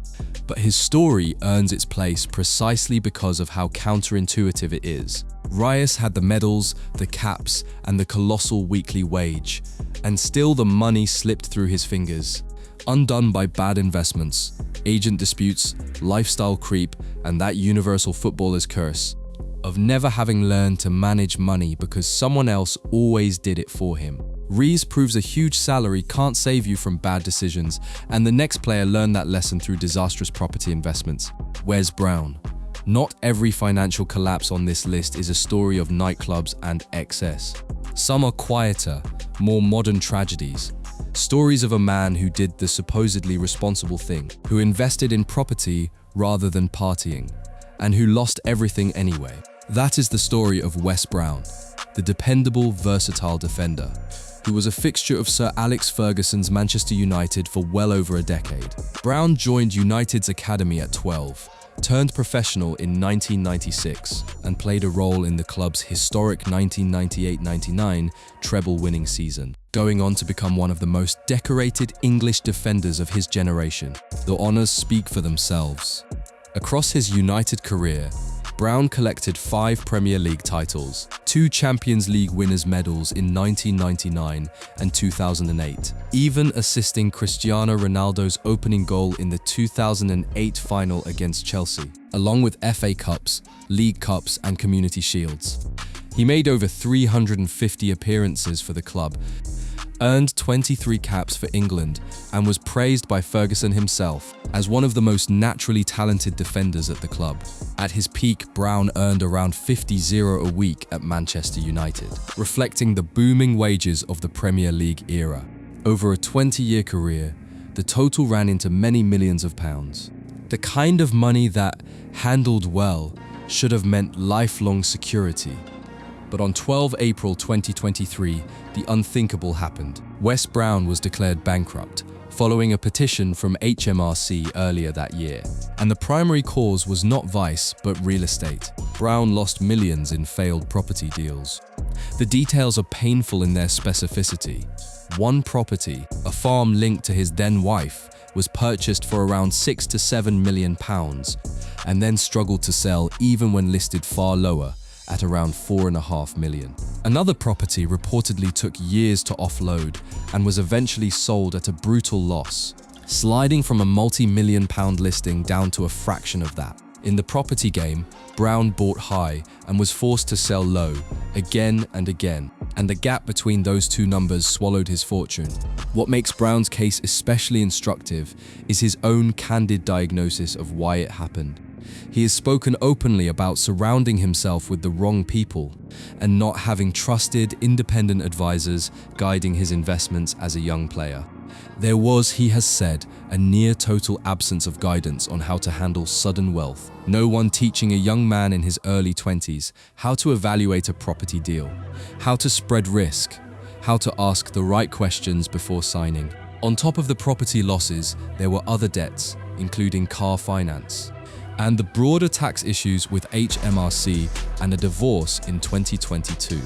But his story earns its place precisely because of how counterintuitive it is. Rice had the medals, the caps, and the colossal weekly wage, and still the money slipped through his fingers, undone by bad investments, agent disputes, lifestyle creep, and that universal footballer's curse of never having learned to manage money because someone else always did it for him. Riis proves a huge salary can't save you from bad decisions, and the next player learned that lesson through disastrous property investments. Wes Brown. Not every financial collapse on this list is a story of nightclubs and excess. Some are quieter, more modern tragedies. Stories of a man who did the supposedly responsible thing, who invested in property rather than partying, and who lost everything anyway. That is the story of Wes Brown, the dependable, versatile defender, who was a fixture of Sir Alex Ferguson's Manchester United for well over a decade. Brown joined United's academy at 12, turned professional in 1996, and played a role in the club's historic 1998-99 treble-winning season, going on to become one of the most decorated English defenders of his generation. The honours speak for themselves. Across his United career, Brown collected 5 Premier League titles, 2 Champions League winners' medals in 1999 and 2008, even assisting Cristiano Ronaldo's opening goal in the 2008 final against Chelsea, along with FA Cups, League Cups, and Community Shields. He made over 350 appearances for the club, earned 23 caps for England, and was praised by Ferguson himself as one of the most naturally talented defenders at the club. At his peak, Brown earned around €50 a week at Manchester United, reflecting the booming wages of the Premier League era. Over a 20-year career, the total ran into many millions of pounds. The kind of money that, handled well, should have meant lifelong security. But on 12 April 2023, the unthinkable happened. Wes Brown was declared bankrupt, following a petition from HMRC earlier that year. And the primary cause was not vice, but real estate. Brown lost millions in failed property deals. The details are painful in their specificity. One property, a farm linked to his then wife, was purchased for around £6 to £7 million, and then struggled to sell even when listed far lower, at around £4.5 million. Another property reportedly took years to offload and was eventually sold at a brutal loss, sliding from a multi-million-pound listing down to a fraction of that. In the property game, Brown bought high and was forced to sell low, again and again, and the gap between those two numbers swallowed his fortune. What makes Brown's case especially instructive is his own candid diagnosis of why it happened. He has spoken openly about surrounding himself with the wrong people and not having trusted, independent advisors guiding his investments as a young player. There was, he has said, a near-total absence of guidance on how to handle sudden wealth. No one teaching a young man in his early 20s how to evaluate a property deal, how to spread risk, how to ask the right questions before signing. On top of the property losses, there were other debts, including car finance, and the broader tax issues with HMRC and a divorce in 2022.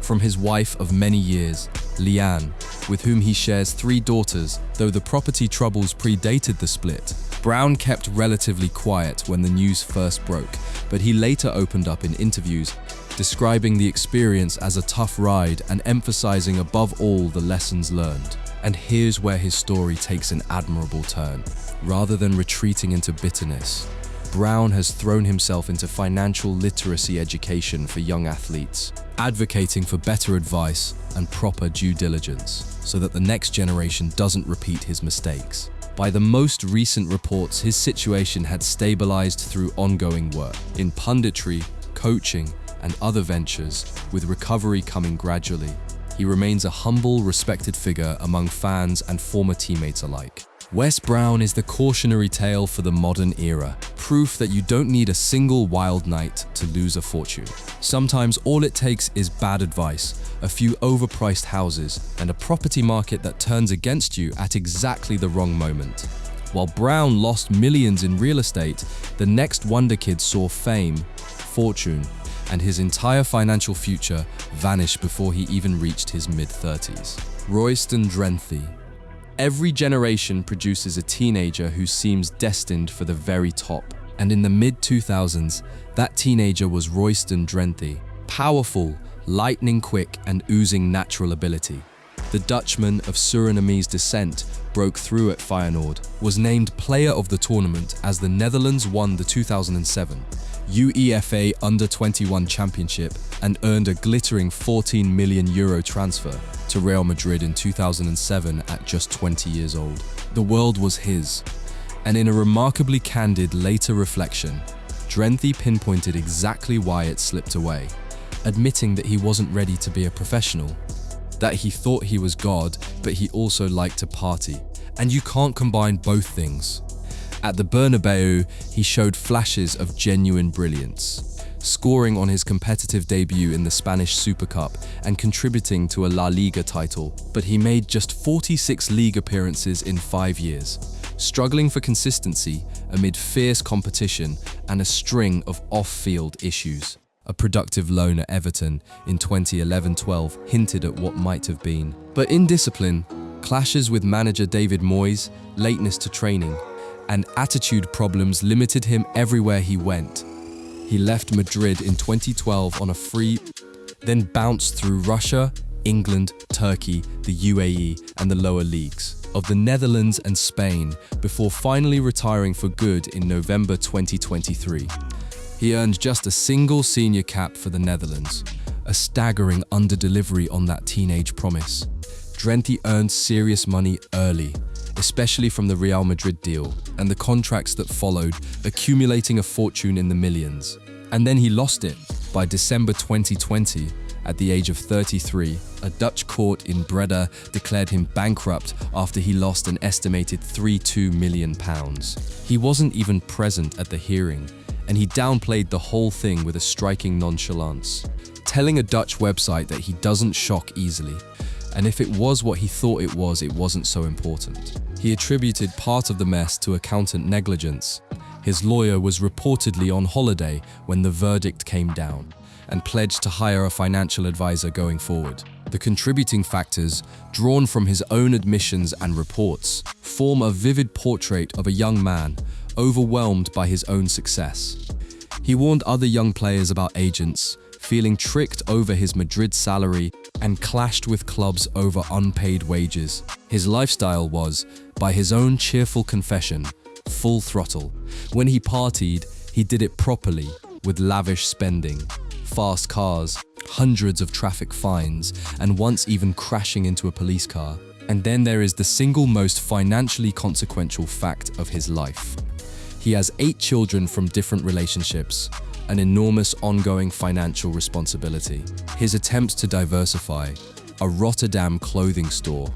From his wife of many years, Leanne, with whom he shares 3 daughters, though the property troubles predated the split. Brown kept relatively quiet when the news first broke, but he later opened up in interviews, describing the experience as a tough ride and emphasizing above all the lessons learned. And here's where his story takes an admirable turn. Rather than retreating into bitterness, Brown has thrown himself into financial literacy education for young athletes, advocating for better advice and proper due diligence so that the next generation doesn't repeat his mistakes. By the most recent reports, his situation had stabilized through ongoing work in punditry, coaching, and other ventures, with recovery coming gradually. He remains a humble, respected figure among fans and former teammates alike. Wes Brown is the cautionary tale for the modern era, proof that you don't need a single wild night to lose a fortune. Sometimes all it takes is bad advice, a few overpriced houses, and a property market that turns against you at exactly the wrong moment. While Brown lost millions in real estate, the next wonder kid saw fame, fortune, and his entire financial future vanish before he even reached his mid-30s. Royston Drenthe. Every generation produces a teenager who seems destined for the very top. And in the mid-2000s, that teenager was Royston Drenthe. Powerful, lightning quick, and oozing natural ability. The Dutchman of Surinamese descent broke through at Feyenoord, was named player of the tournament as the Netherlands won the 2007 UEFA Under-21 Championship and earned a glittering €14 million transfer to Real Madrid in 2007 at just 20 years old. The world was his, and in a remarkably candid later reflection, Drenthe pinpointed exactly why it slipped away, admitting that he wasn't ready to be a professional, that he thought he was God, but he also liked to party, and you can't combine both things. At the Bernabeu, he showed flashes of genuine brilliance, scoring on his competitive debut in the Spanish Super Cup and contributing to a La Liga title, but he made just 46 league appearances in 5 years, struggling for consistency amid fierce competition and a string of off-field issues. A productive loan at Everton in 2011-12 hinted at what might have been. But indiscipline, clashes with manager David Moyes, lateness to training, and attitude problems limited him everywhere he went. He left Madrid in 2012 on a free, then bounced through Russia, England, Turkey, the UAE, and the lower leagues of the Netherlands and Spain before finally retiring for good in November 2023. He earned just a single senior cap for the Netherlands, a staggering under-delivery on that teenage promise. Drenthe earned serious money early, especially from the Real Madrid deal and the contracts that followed, accumulating a fortune in the millions. And then he lost it. By December 2020, at the age of 33, a Dutch court in Breda declared him bankrupt after he lost an estimated £32 million. He wasn't even present at the hearing, and he downplayed the whole thing with a striking nonchalance, telling a Dutch website that he doesn't shock easily, and if it was what he thought it wasn't so important. He attributed part of the mess to accountant negligence. His lawyer was reportedly on holiday when the verdict came down, and pledged to hire a financial advisor going forward. The contributing factors, drawn from his own admissions and reports, form a vivid portrait of a young man overwhelmed by his own success. He warned other young players about agents, feeling tricked over his Madrid salary, and clashed with clubs over unpaid wages. His lifestyle was, by his own cheerful confession, full throttle. When he partied, he did it properly, with lavish spending, fast cars, hundreds of traffic fines, and once even crashing into a police car. And then there is the single most financially consequential fact of his life. He has 8 children from different relationships, an enormous ongoing financial responsibility. His attempts to diversify, a Rotterdam clothing store,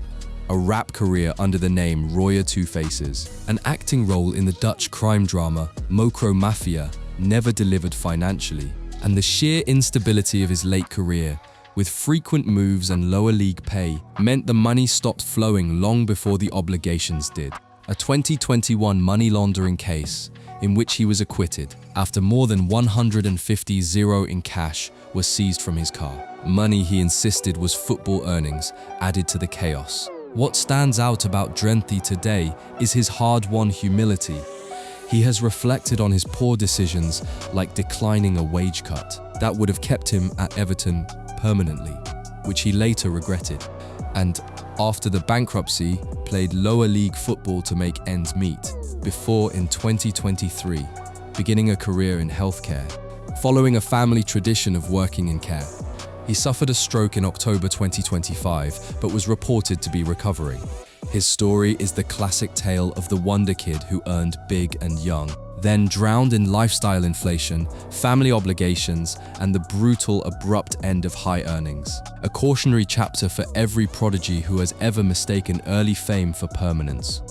a rap career under the name Roya Two Faces, an acting role in the Dutch crime drama Mokro Mafia never delivered financially, and the sheer instability of his late career, with frequent moves and lower league pay, meant the money stopped flowing long before the obligations did. A 2021 money laundering case, in which he was acquitted after more than 150 euro in cash was seized from his car. Money, he insisted, was football earnings added to the chaos. What stands out about Drenthe today is his hard-won humility. He has reflected on his poor decisions, like declining a wage cut that would have kept him at Everton permanently, which he later regretted, and after the bankruptcy, played lower league football to make ends meet, before in 2023, beginning a career in healthcare, following a family tradition of working in care. He suffered a stroke in October 2025, but was reported to be recovering. His story is the classic tale of the wonder kid who earned big and young, then drowned in lifestyle inflation, family obligations, and the brutal, abrupt end of high earnings. A cautionary chapter for every prodigy who has ever mistaken early fame for permanence.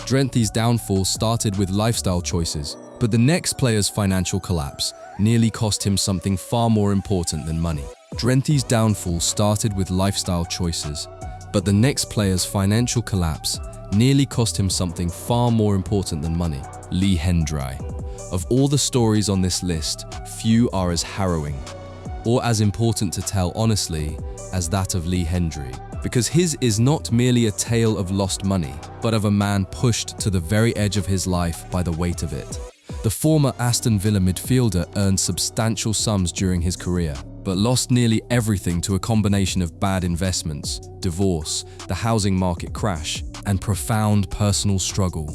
Drenthe's downfall started with lifestyle choices, but the next player's financial collapse nearly cost him something far more important than money. Drenthe's downfall started with lifestyle choices, but the next player's financial collapse nearly cost him something far more important than money. Lee Hendry. Of all the stories on this list, few are as harrowing, or as important to tell honestly, as that of Lee Hendry, because his is not merely a tale of lost money, but of a man pushed to the very edge of his life by the weight of it. The former Aston Villa midfielder earned substantial sums during his career, but lost nearly everything to a combination of bad investments, divorce, the housing market crash, and profound personal struggle.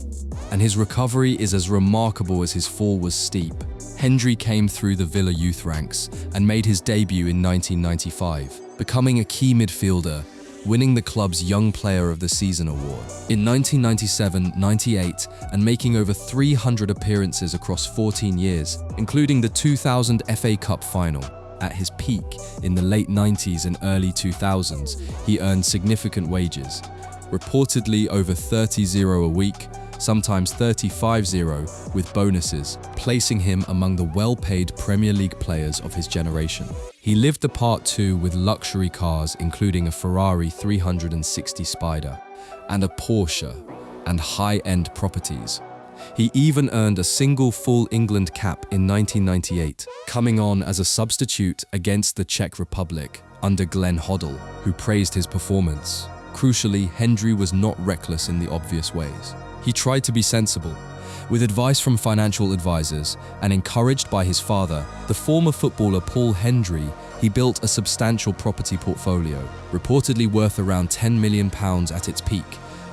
And his recovery is as remarkable as his fall was steep. Hendry came through the Villa youth ranks and made his debut in 1995, becoming a key midfielder, winning the club's Young Player of the Season award. In 1997-98, and making over 300 appearances across 14 years, including the 2000 FA Cup final. At his peak in the late 90s and early 2000s, he earned significant wages, reportedly over 30 euro a week, sometimes 35 euro with bonuses, placing him among the well-paid Premier League players of his generation. He lived the part too with luxury cars including a Ferrari 360 Spider and a Porsche and high-end properties. He even earned a single full England cap in 1998, coming on as a substitute against the Czech Republic under Glenn Hoddle, who praised his performance. Crucially, Hendry was not reckless in the obvious ways. He tried to be sensible. With advice from financial advisors and encouraged by his father, the former footballer Paul Hendry, he built a substantial property portfolio, reportedly worth around £10 million at its peak,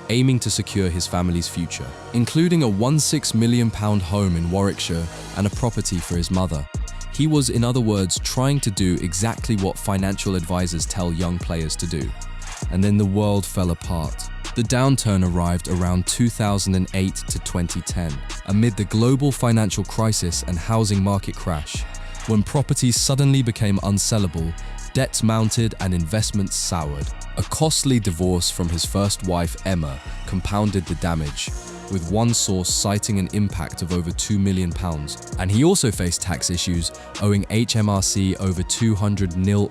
aiming to secure his family's future, including a £16 million home in Warwickshire and a property for his mother. He was, in other words, trying to do exactly what financial advisors tell young players to do. And then the world fell apart. The downturn arrived around 2008 to 2010, amid the global financial crisis and housing market crash, when properties suddenly became unsellable debts mounted and investments soured. A costly divorce from his first wife, Emma, compounded the damage, with one source citing an impact of over £2 million. And he also faced tax issues, owing HMRC over £200 million.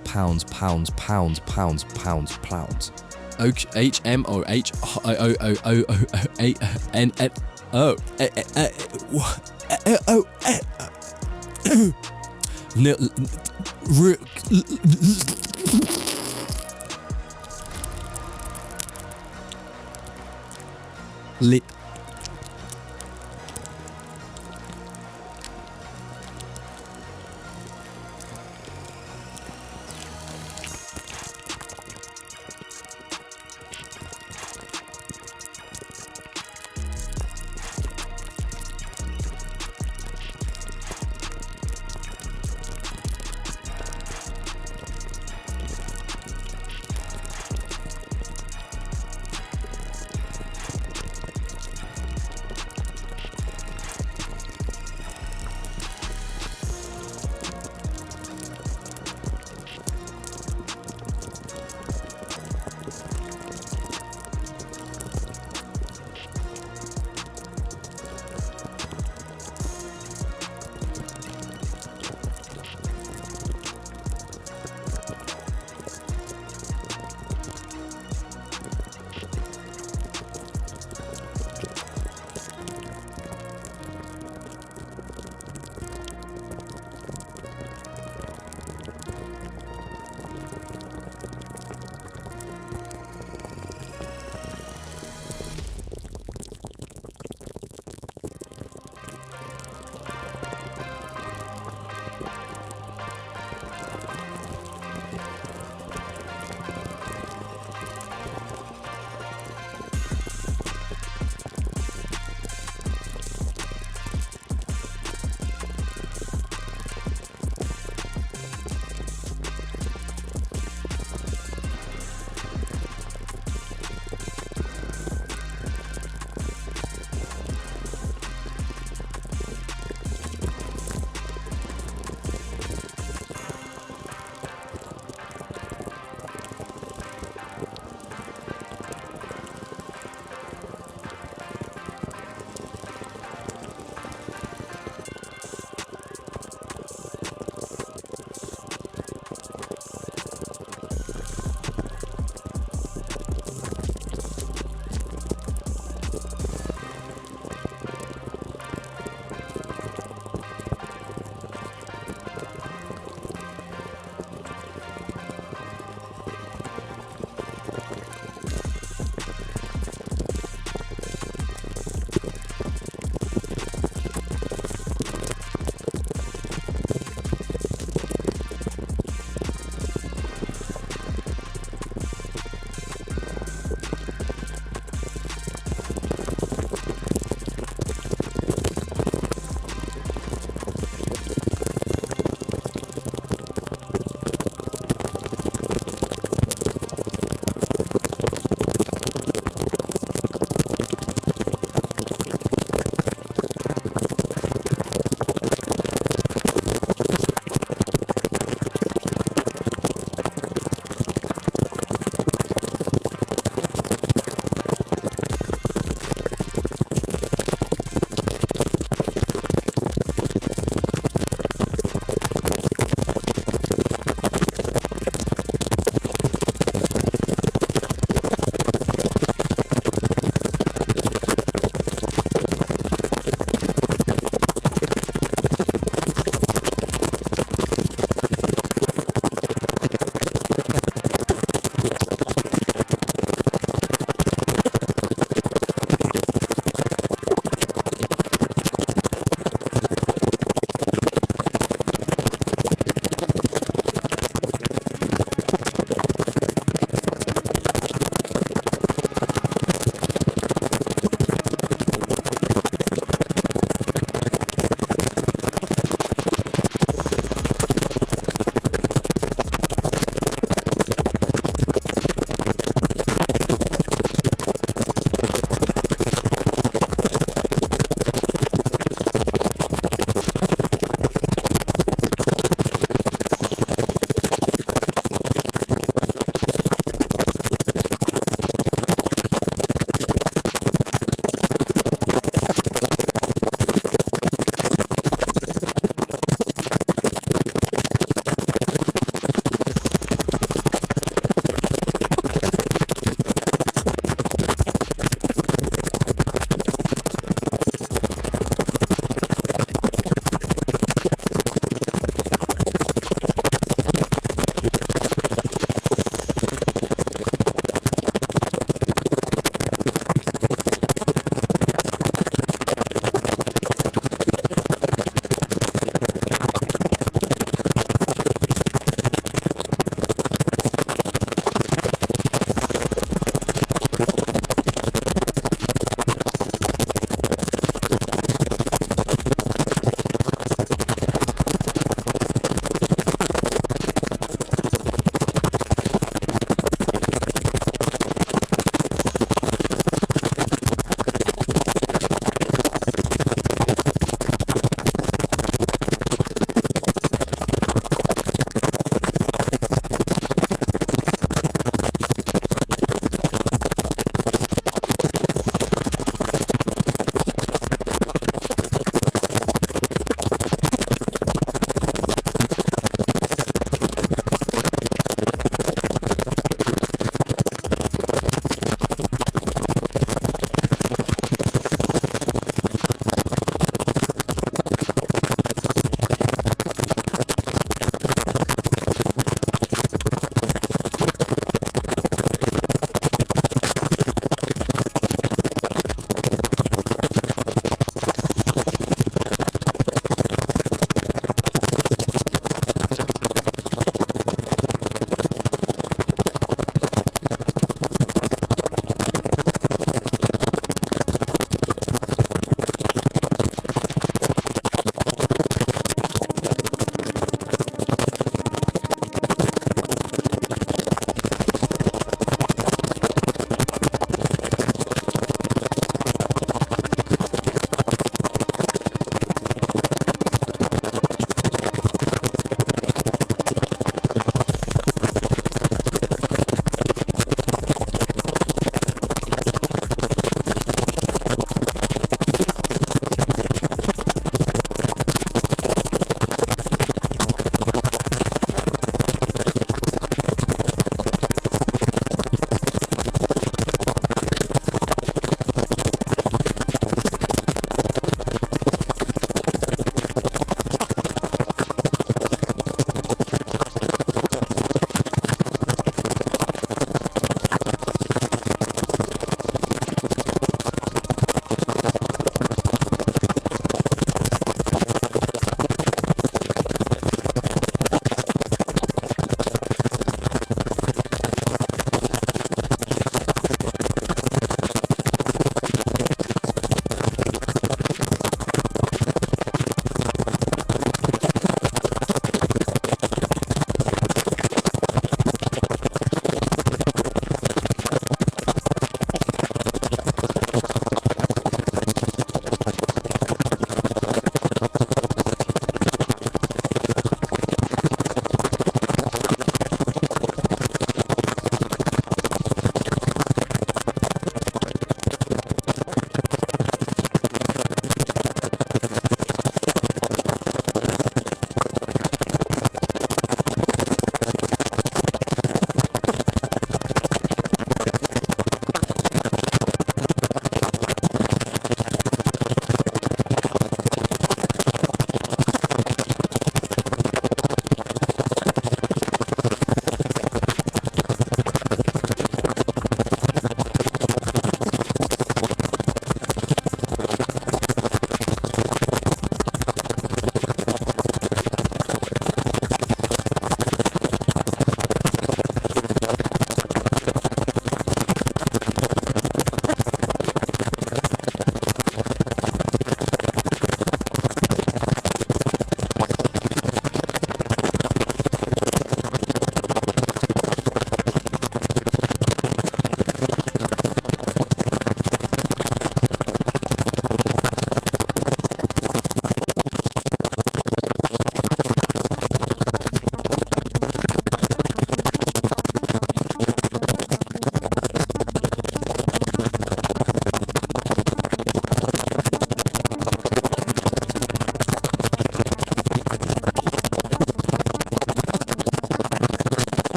HM or H O O O O O N N O Lit.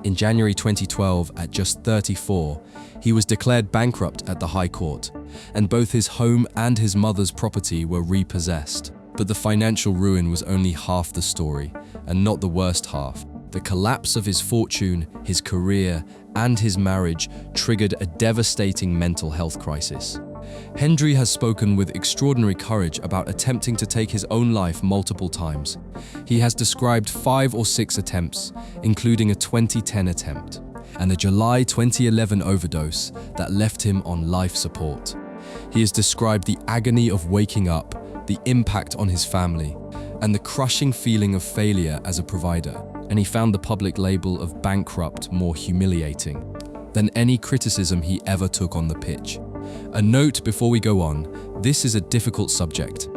In January 2012, at just 34, he was declared bankrupt at the High Court, and both his home and his mother's property were repossessed. But the financial ruin was only half the story, and not the worst half. The collapse of his fortune, his career, and his marriage triggered a devastating mental health crisis. Hendry has spoken with extraordinary courage about attempting to take his own life multiple times. He has described 5 or 6 attempts, including a 2010 attempt, and a July 2011 overdose that left him on life support. He has described the agony of waking up, the impact on his family, and the crushing feeling of failure as a provider. And he found the public label of bankrupt more humiliating than any criticism he ever took on the pitch. A note before we go on, this is a difficult subject,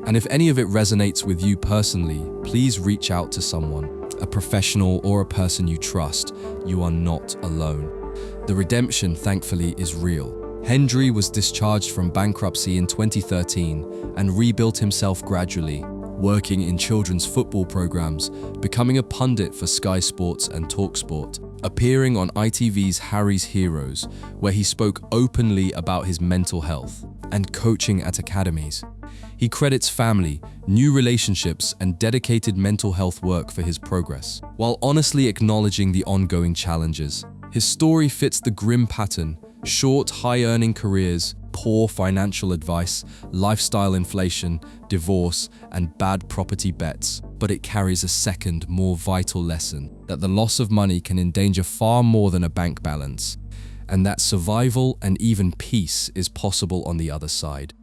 and if any of it resonates with you personally, please reach out to someone, a professional or a person you trust. You are not alone. The redemption, thankfully, is real. Hendry was discharged from bankruptcy in 2013 and rebuilt himself gradually, working in children's football programs, becoming a pundit for Sky Sports and TalkSport, appearing on ITV's Harry's Heroes, where he spoke openly about his mental health, and coaching at academies. He credits family, new relationships, and dedicated mental health work for his progress, while honestly acknowledging the ongoing challenges. His story fits the grim pattern: short, high-earning careers, poor financial advice, lifestyle inflation, divorce, and bad property bets. But it carries a second, more vital lesson: that the loss of money can endanger far more than a bank balance, and that survival and even peace is possible on the other side.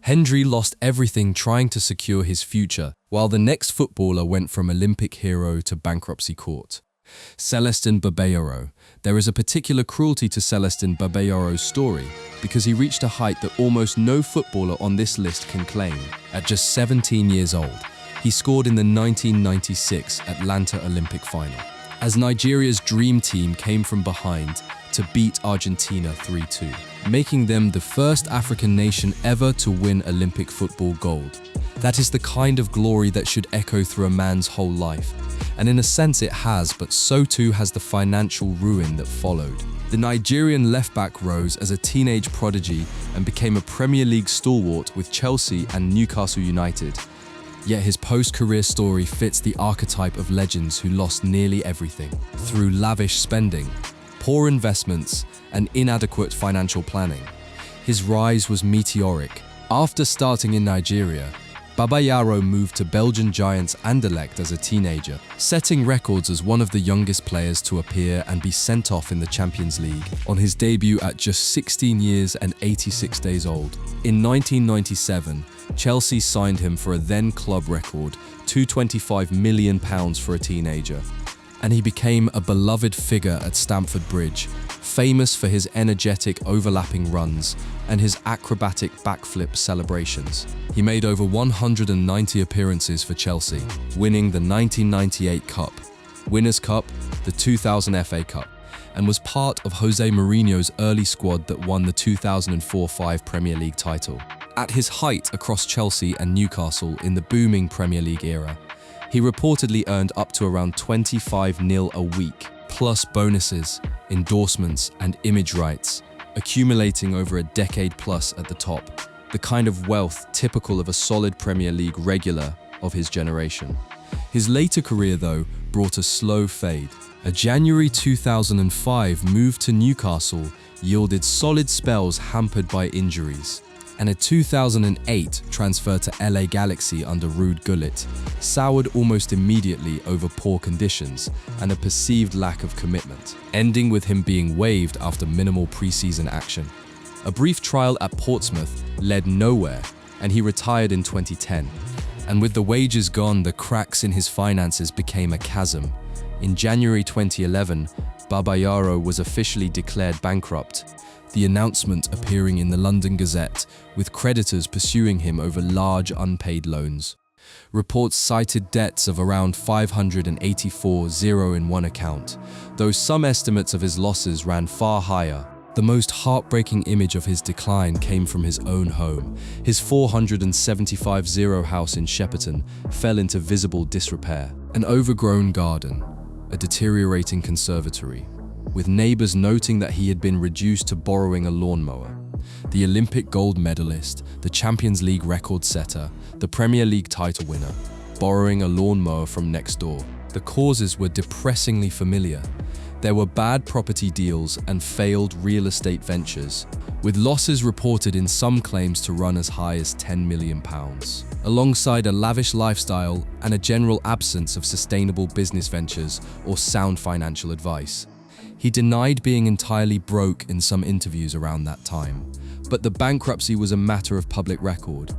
Hendry lost everything trying to secure his future, while the next footballer went from Olympic hero to bankruptcy court. Celestin Babayaro. There is a particular cruelty to Celestin Babayaro's story because he reached a height that almost no footballer on this list can claim. At just 17 years old, he scored in the 1996 Atlanta Olympic final, as Nigeria's dream team came from behind to beat Argentina 3-2, making them the first African nation ever to win Olympic football gold. That is the kind of glory that should echo through a man's whole life. And in a sense it has, but so too has the financial ruin that followed. The Nigerian left-back rose as a teenage prodigy and became a Premier League stalwart with Chelsea and Newcastle United. Yet his post-career story fits the archetype of legends who lost nearly everything through lavish spending, poor investments, and inadequate financial planning. His rise was meteoric. After starting in Nigeria, Babayaro moved to Belgian giants Anderlecht as a teenager, setting records as one of the youngest players to appear and be sent off in the Champions League on his debut at just 16 years and 86 days old. In 1997, Chelsea signed him for a then club record £225 million for a teenager, and he became a beloved figure at Stamford Bridge, famous for his energetic overlapping runs and his acrobatic backflip celebrations. He made over 190 appearances for Chelsea, winning the 1998 Cup, Winners' Cup, the 2000 FA Cup, and was part of Jose Mourinho's early squad that won the 2004-05 Premier League title. At his height across Chelsea and Newcastle in the booming Premier League era, he reportedly earned up to around 25 mil a week, plus bonuses, endorsements, and image rights, accumulating over a decade plus at the top, the kind of wealth typical of a solid Premier League regular of his generation. His later career, though, brought a slow fade. A January 2005 move to Newcastle yielded solid spells hampered by injuries, and a 2008 transfer to LA Galaxy under Ruud Gullit soured almost immediately over poor conditions and a perceived lack of commitment, ending with him being waived after minimal preseason action. A brief trial at Portsmouth led nowhere, and he retired in 2010. And with the wages gone, the cracks in his finances became a chasm. In January 2011, Babayaro was officially declared bankrupt, the announcement appearing in the London Gazette, with creditors pursuing him over large unpaid loans. Reports cited debts of around 584 in one account, though some estimates of his losses ran far higher. The most heartbreaking image of his decline came from his own home. His 475 house in Shepperton fell into visible disrepair. An overgrown garden, a deteriorating conservatory, with neighbors noting that he had been reduced to borrowing a lawnmower. The Olympic gold medalist, the Champions League record setter, the Premier League title winner, borrowing a lawnmower from next door. The causes were depressingly familiar. There were bad property deals and failed real estate ventures, with losses reported in some claims to run as high as £10 million, alongside a lavish lifestyle and a general absence of sustainable business ventures or sound financial advice. He denied being entirely broke in some interviews around that time, but the bankruptcy was a matter of public record,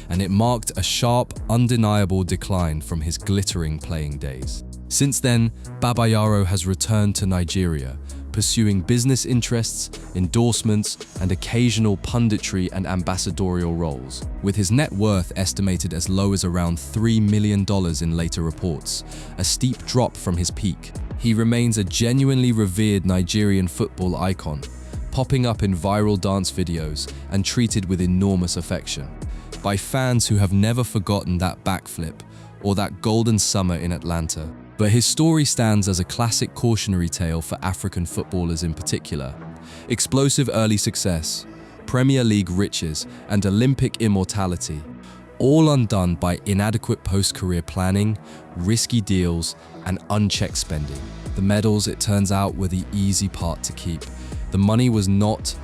and it marked a sharp, undeniable decline from his glittering playing days. Since then, Babayaro has returned to Nigeria, pursuing business interests, endorsements, and occasional punditry and ambassadorial roles, with his net worth estimated as low as around $3 million in later reports, a steep drop from his peak. He remains a genuinely revered Nigerian football icon, popping up in viral dance videos and treated with enormous affection by fans who have never forgotten that backflip or that golden summer in Atlanta. But his story stands as a classic cautionary tale for African footballers in particular. Explosive early success, Premier League riches, and Olympic immortality, all undone by inadequate post-career planning, risky deals, and unchecked spending. The medals, it turns out, were the easy part to keep. The money was not.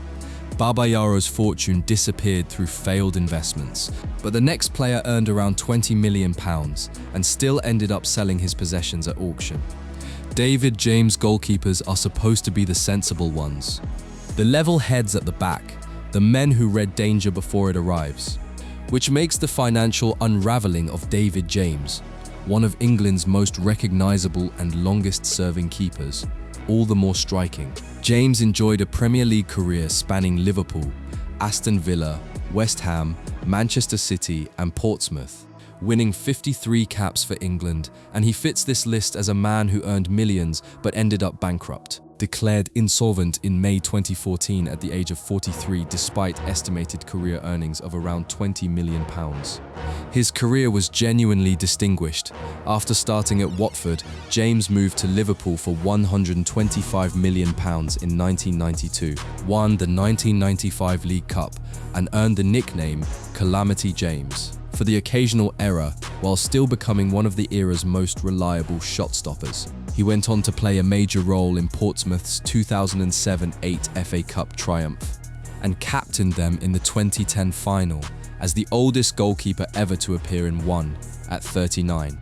Babayaro's fortune disappeared through failed investments, but the next player earned around £20 million and still ended up selling his possessions at auction. David James goalkeepers are supposed to be the sensible ones, the level heads at the back, the men who read danger before it arrives, which makes the financial unraveling of David James, one of England's most recognisable and longest-serving keepers, all the more striking. James enjoyed a Premier League career spanning Liverpool, Aston Villa, West Ham, Manchester City, and Portsmouth, winning 53 caps for England, and he fits this list as a man who earned millions but ended up bankrupt. Declared insolvent in May 2014 at the age of 43 despite estimated career earnings of around £20 million. His career was genuinely distinguished. After starting at Watford, James moved to Liverpool for £125 million in 1992, won the 1995 League Cup, and earned the nickname Calamity James for the occasional error, while still becoming one of the era's most reliable shot stoppers. He went on to play a major role in Portsmouth's 2007-8 FA Cup triumph and captained them in the 2010 final as the oldest goalkeeper ever to appear in one at 39.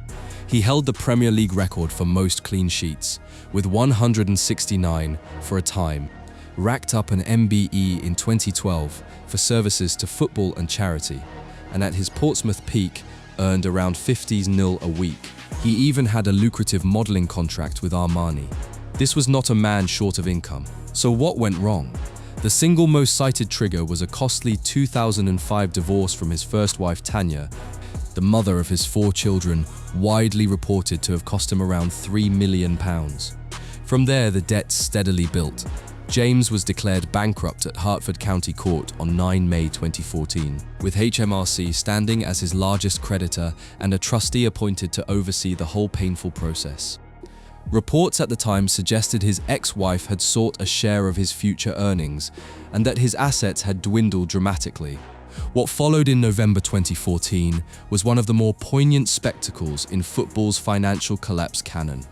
He held the Premier League record for most clean sheets, with 169 for a time, racked up an MBE in 2012 for services to football and charity, and at his Portsmouth peak earned around 50s nil a week. He even had a lucrative modelling contract with Armani. This was not a man short of income. So what went wrong? The single most cited trigger was a costly 2005 divorce from his first wife Tanya, the mother of his 4 children, widely reported to have cost him around £3 million. From there, the debt steadily built. James was declared bankrupt at Hertford County Court on 9 May 2014, with HMRC standing as his largest creditor and a trustee appointed to oversee the whole painful process. Reports at the time suggested his ex-wife had sought a share of his future earnings and that his assets had dwindled dramatically. What followed in November 2014 was one of the more poignant spectacles in football's financial collapse canon.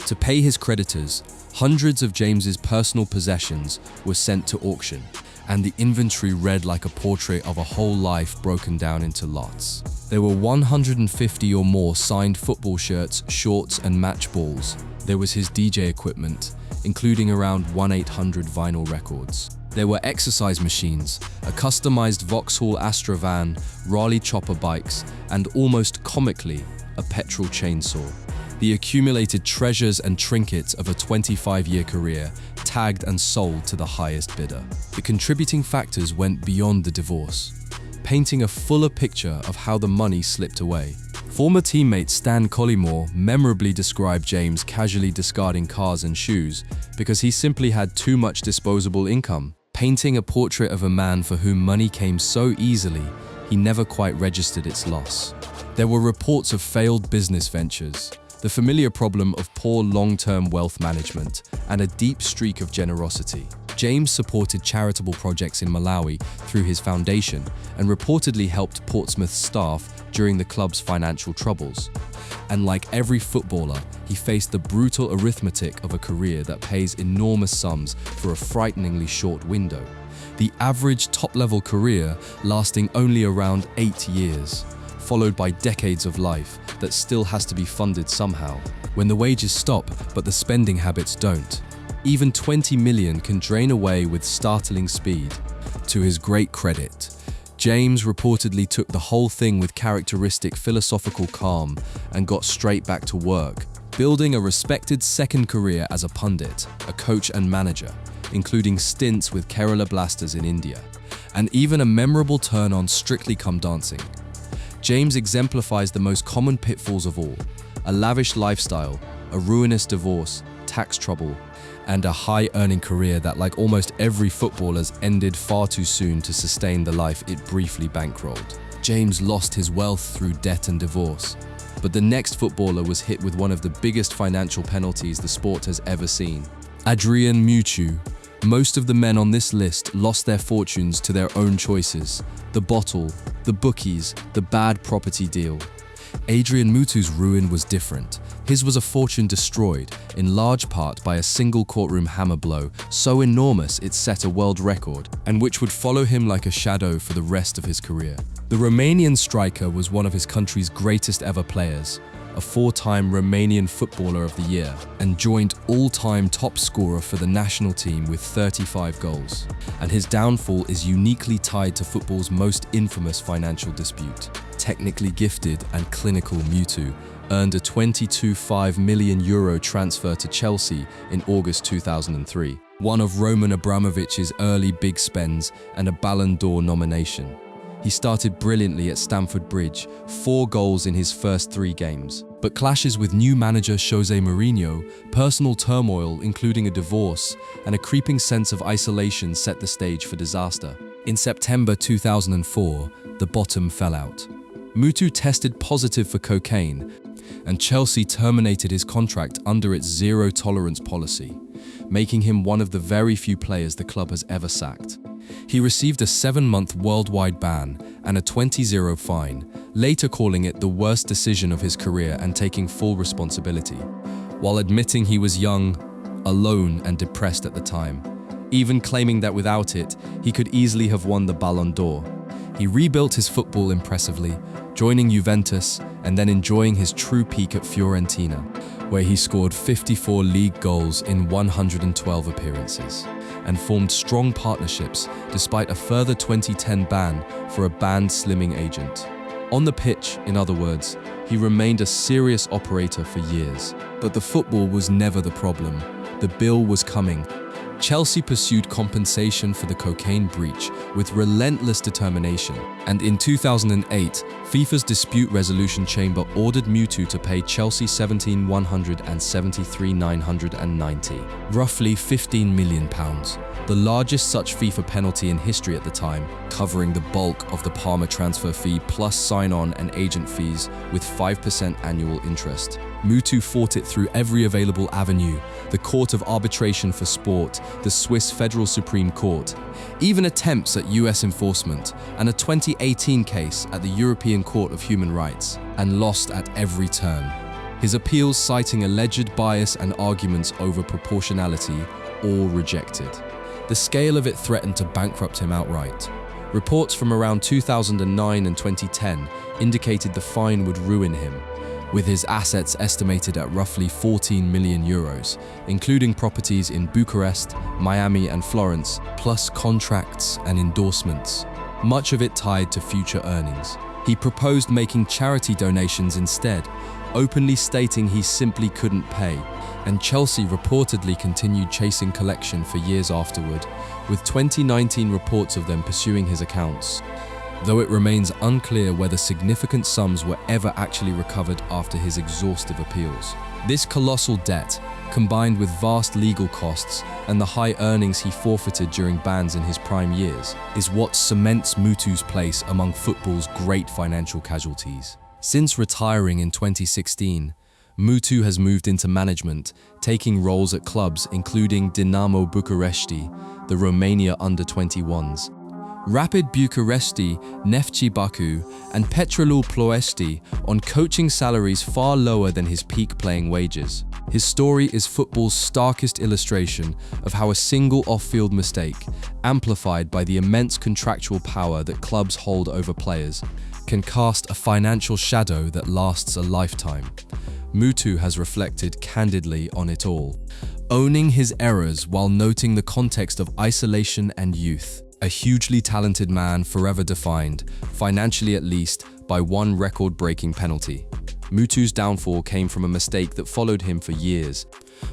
To pay his creditors, hundreds of James's personal possessions were sent to auction, and the inventory read like a portrait of a whole life broken down into lots. There were 150 or more signed football shirts, shorts, and match balls. There was his DJ equipment, including around 1-800 vinyl records. There were exercise machines, a customized Vauxhall Astra van, Raleigh chopper bikes, and almost comically, a petrol chainsaw. The accumulated treasures and trinkets of a 25-year career, tagged and sold to the highest bidder. The contributing factors went beyond the divorce, painting a fuller picture of how the money slipped away. Former teammate Stan Collymore memorably described James casually discarding cars and shoes because he simply had too much disposable income, painting a portrait of a man for whom money came so easily he never quite registered its loss. There were reports of failed business ventures, the familiar problem of poor long-term wealth management and a deep streak of generosity. James supported charitable projects in Malawi through his foundation and reportedly helped Portsmouth's staff during the club's financial troubles. And like every footballer, he faced the brutal arithmetic of a career that pays enormous sums for a frighteningly short window. The average top-level career lasting only around 8 years, followed by decades of life that still has to be funded somehow. When the wages stop, but the spending habits don't, even 20 million can drain away with startling speed. To his great credit, James reportedly took the whole thing with characteristic philosophical calm and got straight back to work, building a respected second career as a pundit, a coach and manager, including stints with Kerala Blasters in India, and even a memorable turn on Strictly Come Dancing. James exemplifies the most common pitfalls of all: a lavish lifestyle, a ruinous divorce, tax trouble, and a high-earning career that, like almost every footballer's, ended far too soon to sustain the life it briefly bankrolled. James lost his wealth through debt and divorce, but the next footballer was hit with one of the biggest financial penalties the sport has ever seen. Adrian Mutu. Most of the men on this list lost their fortunes to their own choices: the bottle, the bookies, the bad property deal. Adrian Mutu's ruin was different. His was a fortune destroyed, in large part by a single courtroom hammer blow so enormous it set a world record, and which would follow him like a shadow for the rest of his career. The Romanian striker was one of his country's greatest ever players, a 4-time Romanian Footballer of the Year, and joint all-time top scorer for the national team with 35 goals. And his downfall is uniquely tied to football's most infamous financial dispute. Technically gifted and clinical Mutu earned a €22.5 million transfer to Chelsea in August 2003, one of Roman Abramovich's early big spends and a Ballon d'Or nomination. He started brilliantly at Stamford Bridge, 4 goals in his first 3 games. But clashes with new manager Jose Mourinho, personal turmoil including a divorce, and a creeping sense of isolation set the stage for disaster. In September 2004, the bottom fell out. Mutu tested positive for cocaine, and Chelsea terminated his contract under its zero-tolerance policy, making him one of the very few players the club has ever sacked. He received a 7-month worldwide ban and a 20-euro fine, later calling it the worst decision of his career and taking full responsibility, while admitting he was young, alone and depressed at the time, even claiming that without it, he could easily have won the Ballon d'Or. He rebuilt his football impressively, joining Juventus and then enjoying his true peak at Fiorentina, where he scored 54 league goals in 112 appearances, and formed strong partnerships despite a further 2010 ban for a banned slimming agent. On the pitch, in other words, he remained a serious operator for years. But the football was never the problem. The bill was coming. Chelsea pursued compensation for the cocaine breach with relentless determination, and in 2008, FIFA's dispute resolution chamber ordered Mutu to pay Chelsea £17,100 and £73,990, roughly £15 million, the largest such FIFA penalty in history at the time, covering the bulk of the Parma transfer fee plus sign-on and agent fees with 5% annual interest. Mutu fought it through every available avenue: the Court of Arbitration for Sport, the Swiss Federal Supreme Court, even attempts at US enforcement, and a 2018 case at the European Court of Human Rights, and lost at every turn. His appeals citing alleged bias and arguments over proportionality, all rejected. The scale of it threatened to bankrupt him outright. Reports from around 2009 and 2010 indicated the fine would ruin him, with his assets estimated at roughly €14 million, including properties in Bucharest, Miami and Florence, plus contracts and endorsements, much of it tied to future earnings. He proposed making charity donations instead, openly stating he simply couldn't pay, and Chelsea reportedly continued chasing collection for years afterward, with 2019 reports of them pursuing his accounts, though it remains unclear whether significant sums were ever actually recovered after his exhaustive appeals. This colossal debt, combined with vast legal costs and the high earnings he forfeited during bans in his prime years, is what cements Mutu's place among football's great financial casualties. Since retiring in 2016, Mutu has moved into management, taking roles at clubs including Dinamo Bucuresti, the Romania under-21s, Rapid Bucuresti, Neftchi Baku, and Petrolul Ploiești on coaching salaries far lower than his peak playing wages. His story is football's starkest illustration of how a single off-field mistake, amplified by the immense contractual power that clubs hold over players, can cast a financial shadow that lasts a lifetime. Mutu has reflected candidly on it all, owning his errors while noting the context of isolation and youth. A hugely talented man forever defined, financially at least, by one record-breaking penalty. Mutu's downfall came from a mistake that followed him for years,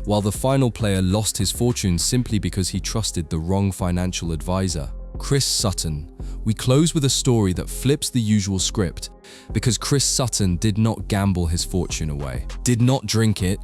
while the final player lost his fortune simply because he trusted the wrong financial advisor. Chris Sutton. We close with a story that flips the usual script, because Chris Sutton did not gamble his fortune away, did not drink it,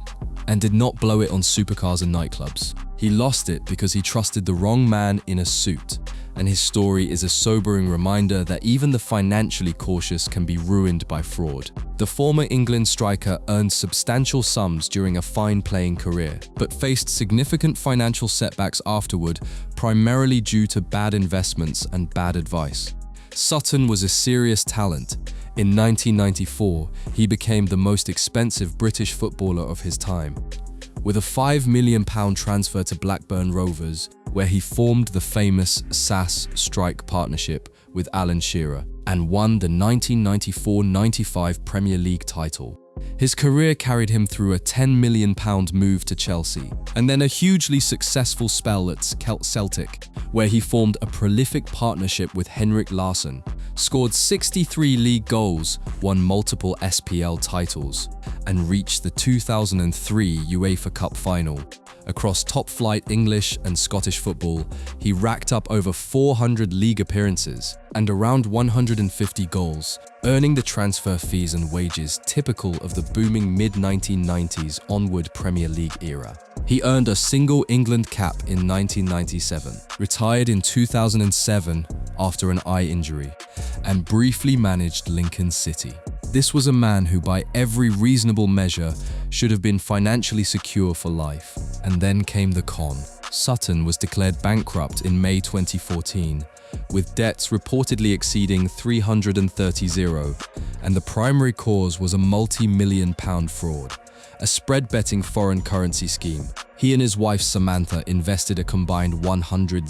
and did not blow it on supercars and nightclubs. He lost it because he trusted the wrong man in a suit, and his story is a sobering reminder that even the financially cautious can be ruined by fraud. The former England striker earned substantial sums during a fine-playing career, but faced significant financial setbacks afterward, primarily due to bad investments and bad advice. Sutton was a serious talent. In 1994, he became the most expensive British footballer of his time, with a £5 million transfer to Blackburn Rovers, where he formed the famous SAS Strike partnership with Alan Shearer and won the 1994-95 Premier League title. His career carried him through a £10 million move to Chelsea, and then a hugely successful spell at Celtic, where he formed a prolific partnership with Henrik Larsson, scored 63 league goals, won multiple SPL titles, and reached the 2003 UEFA Cup final. Across top-flight English and Scottish football, he racked up over 400 league appearances and around 150 goals, earning the transfer fees and wages typical of the booming mid-1990s onward Premier League era. He earned a single England cap in 1997, retired in 2007 after an eye injury, and briefly managed Lincoln City. This was a man who, by every reasonable measure, should have been financially secure for life. And then came the con. Sutton was declared bankrupt in May 2014, with debts reportedly exceeding 330, and the primary cause was a multi-million-pound fraud, a spread-betting foreign currency scheme. He and his wife Samantha invested a combined 100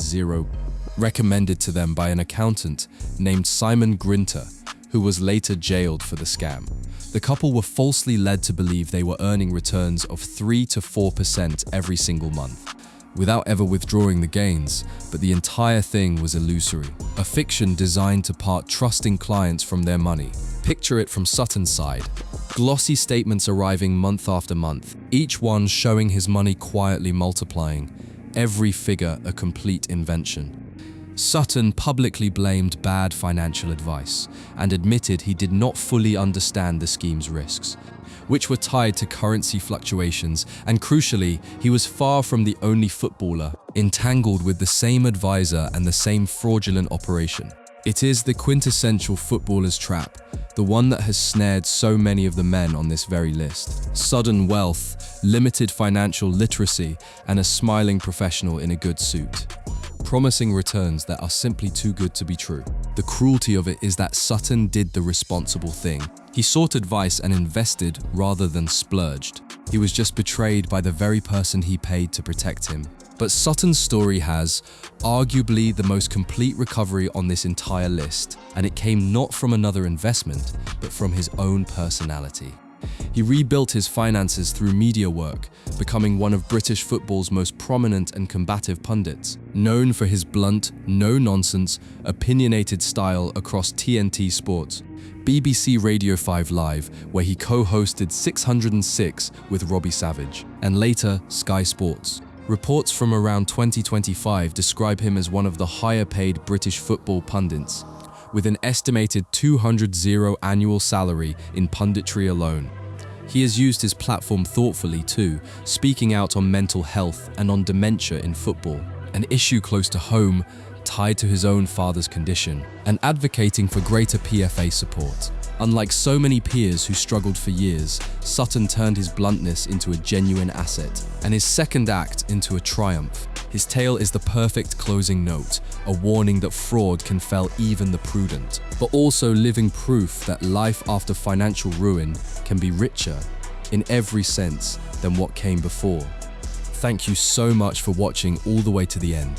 recommended to them by an accountant named Simon Grinter, who was later jailed for the scam. The couple were falsely led to believe they were earning returns of 3 to 4% every single month, without ever withdrawing the gains, but the entire thing was illusory, a fiction designed to part trusting clients from their money. Picture it from Sutton's side. Glossy statements arriving month after month, each one showing his money quietly multiplying, every figure a complete invention. Sutton publicly blamed bad financial advice and admitted he did not fully understand the scheme's risks, which were tied to currency fluctuations, and crucially, he was far from the only footballer entangled with the same advisor and the same fraudulent operation. It is the quintessential footballer's trap, the one that has snared so many of the men on this very list. Sudden wealth, limited financial literacy, and a smiling professional in a good suit, promising returns that are simply too good to be true. The cruelty of it is that Sutton did the responsible thing. He sought advice and invested rather than splurged. He was just betrayed by the very person he paid to protect him. But Sutton's story has, arguably, the most complete recovery on this entire list, and it came not from another investment, but from his own personality. He rebuilt his finances through media work, becoming one of British football's most prominent and combative pundits, known for his blunt, no-nonsense, opinionated style across TNT Sports, BBC Radio 5 Live, where he co-hosted 606 with Robbie Savage, and later Sky Sports. Reports from around 2025 describe him as one of the higher-paid British football pundits, with an estimated €200 annual salary in punditry alone. He has used his platform thoughtfully too, speaking out on mental health and on dementia in football, an issue close to home, tied to his own father's condition, and advocating for greater PFA support. Unlike so many peers who struggled for years, Sutton turned his bluntness into a genuine asset, and his second act into a triumph. His tale is the perfect closing note, a warning that fraud can fell even the prudent, but also living proof that life after financial ruin can be richer, in every sense, than what came before. Thank you so much for watching all the way to the end.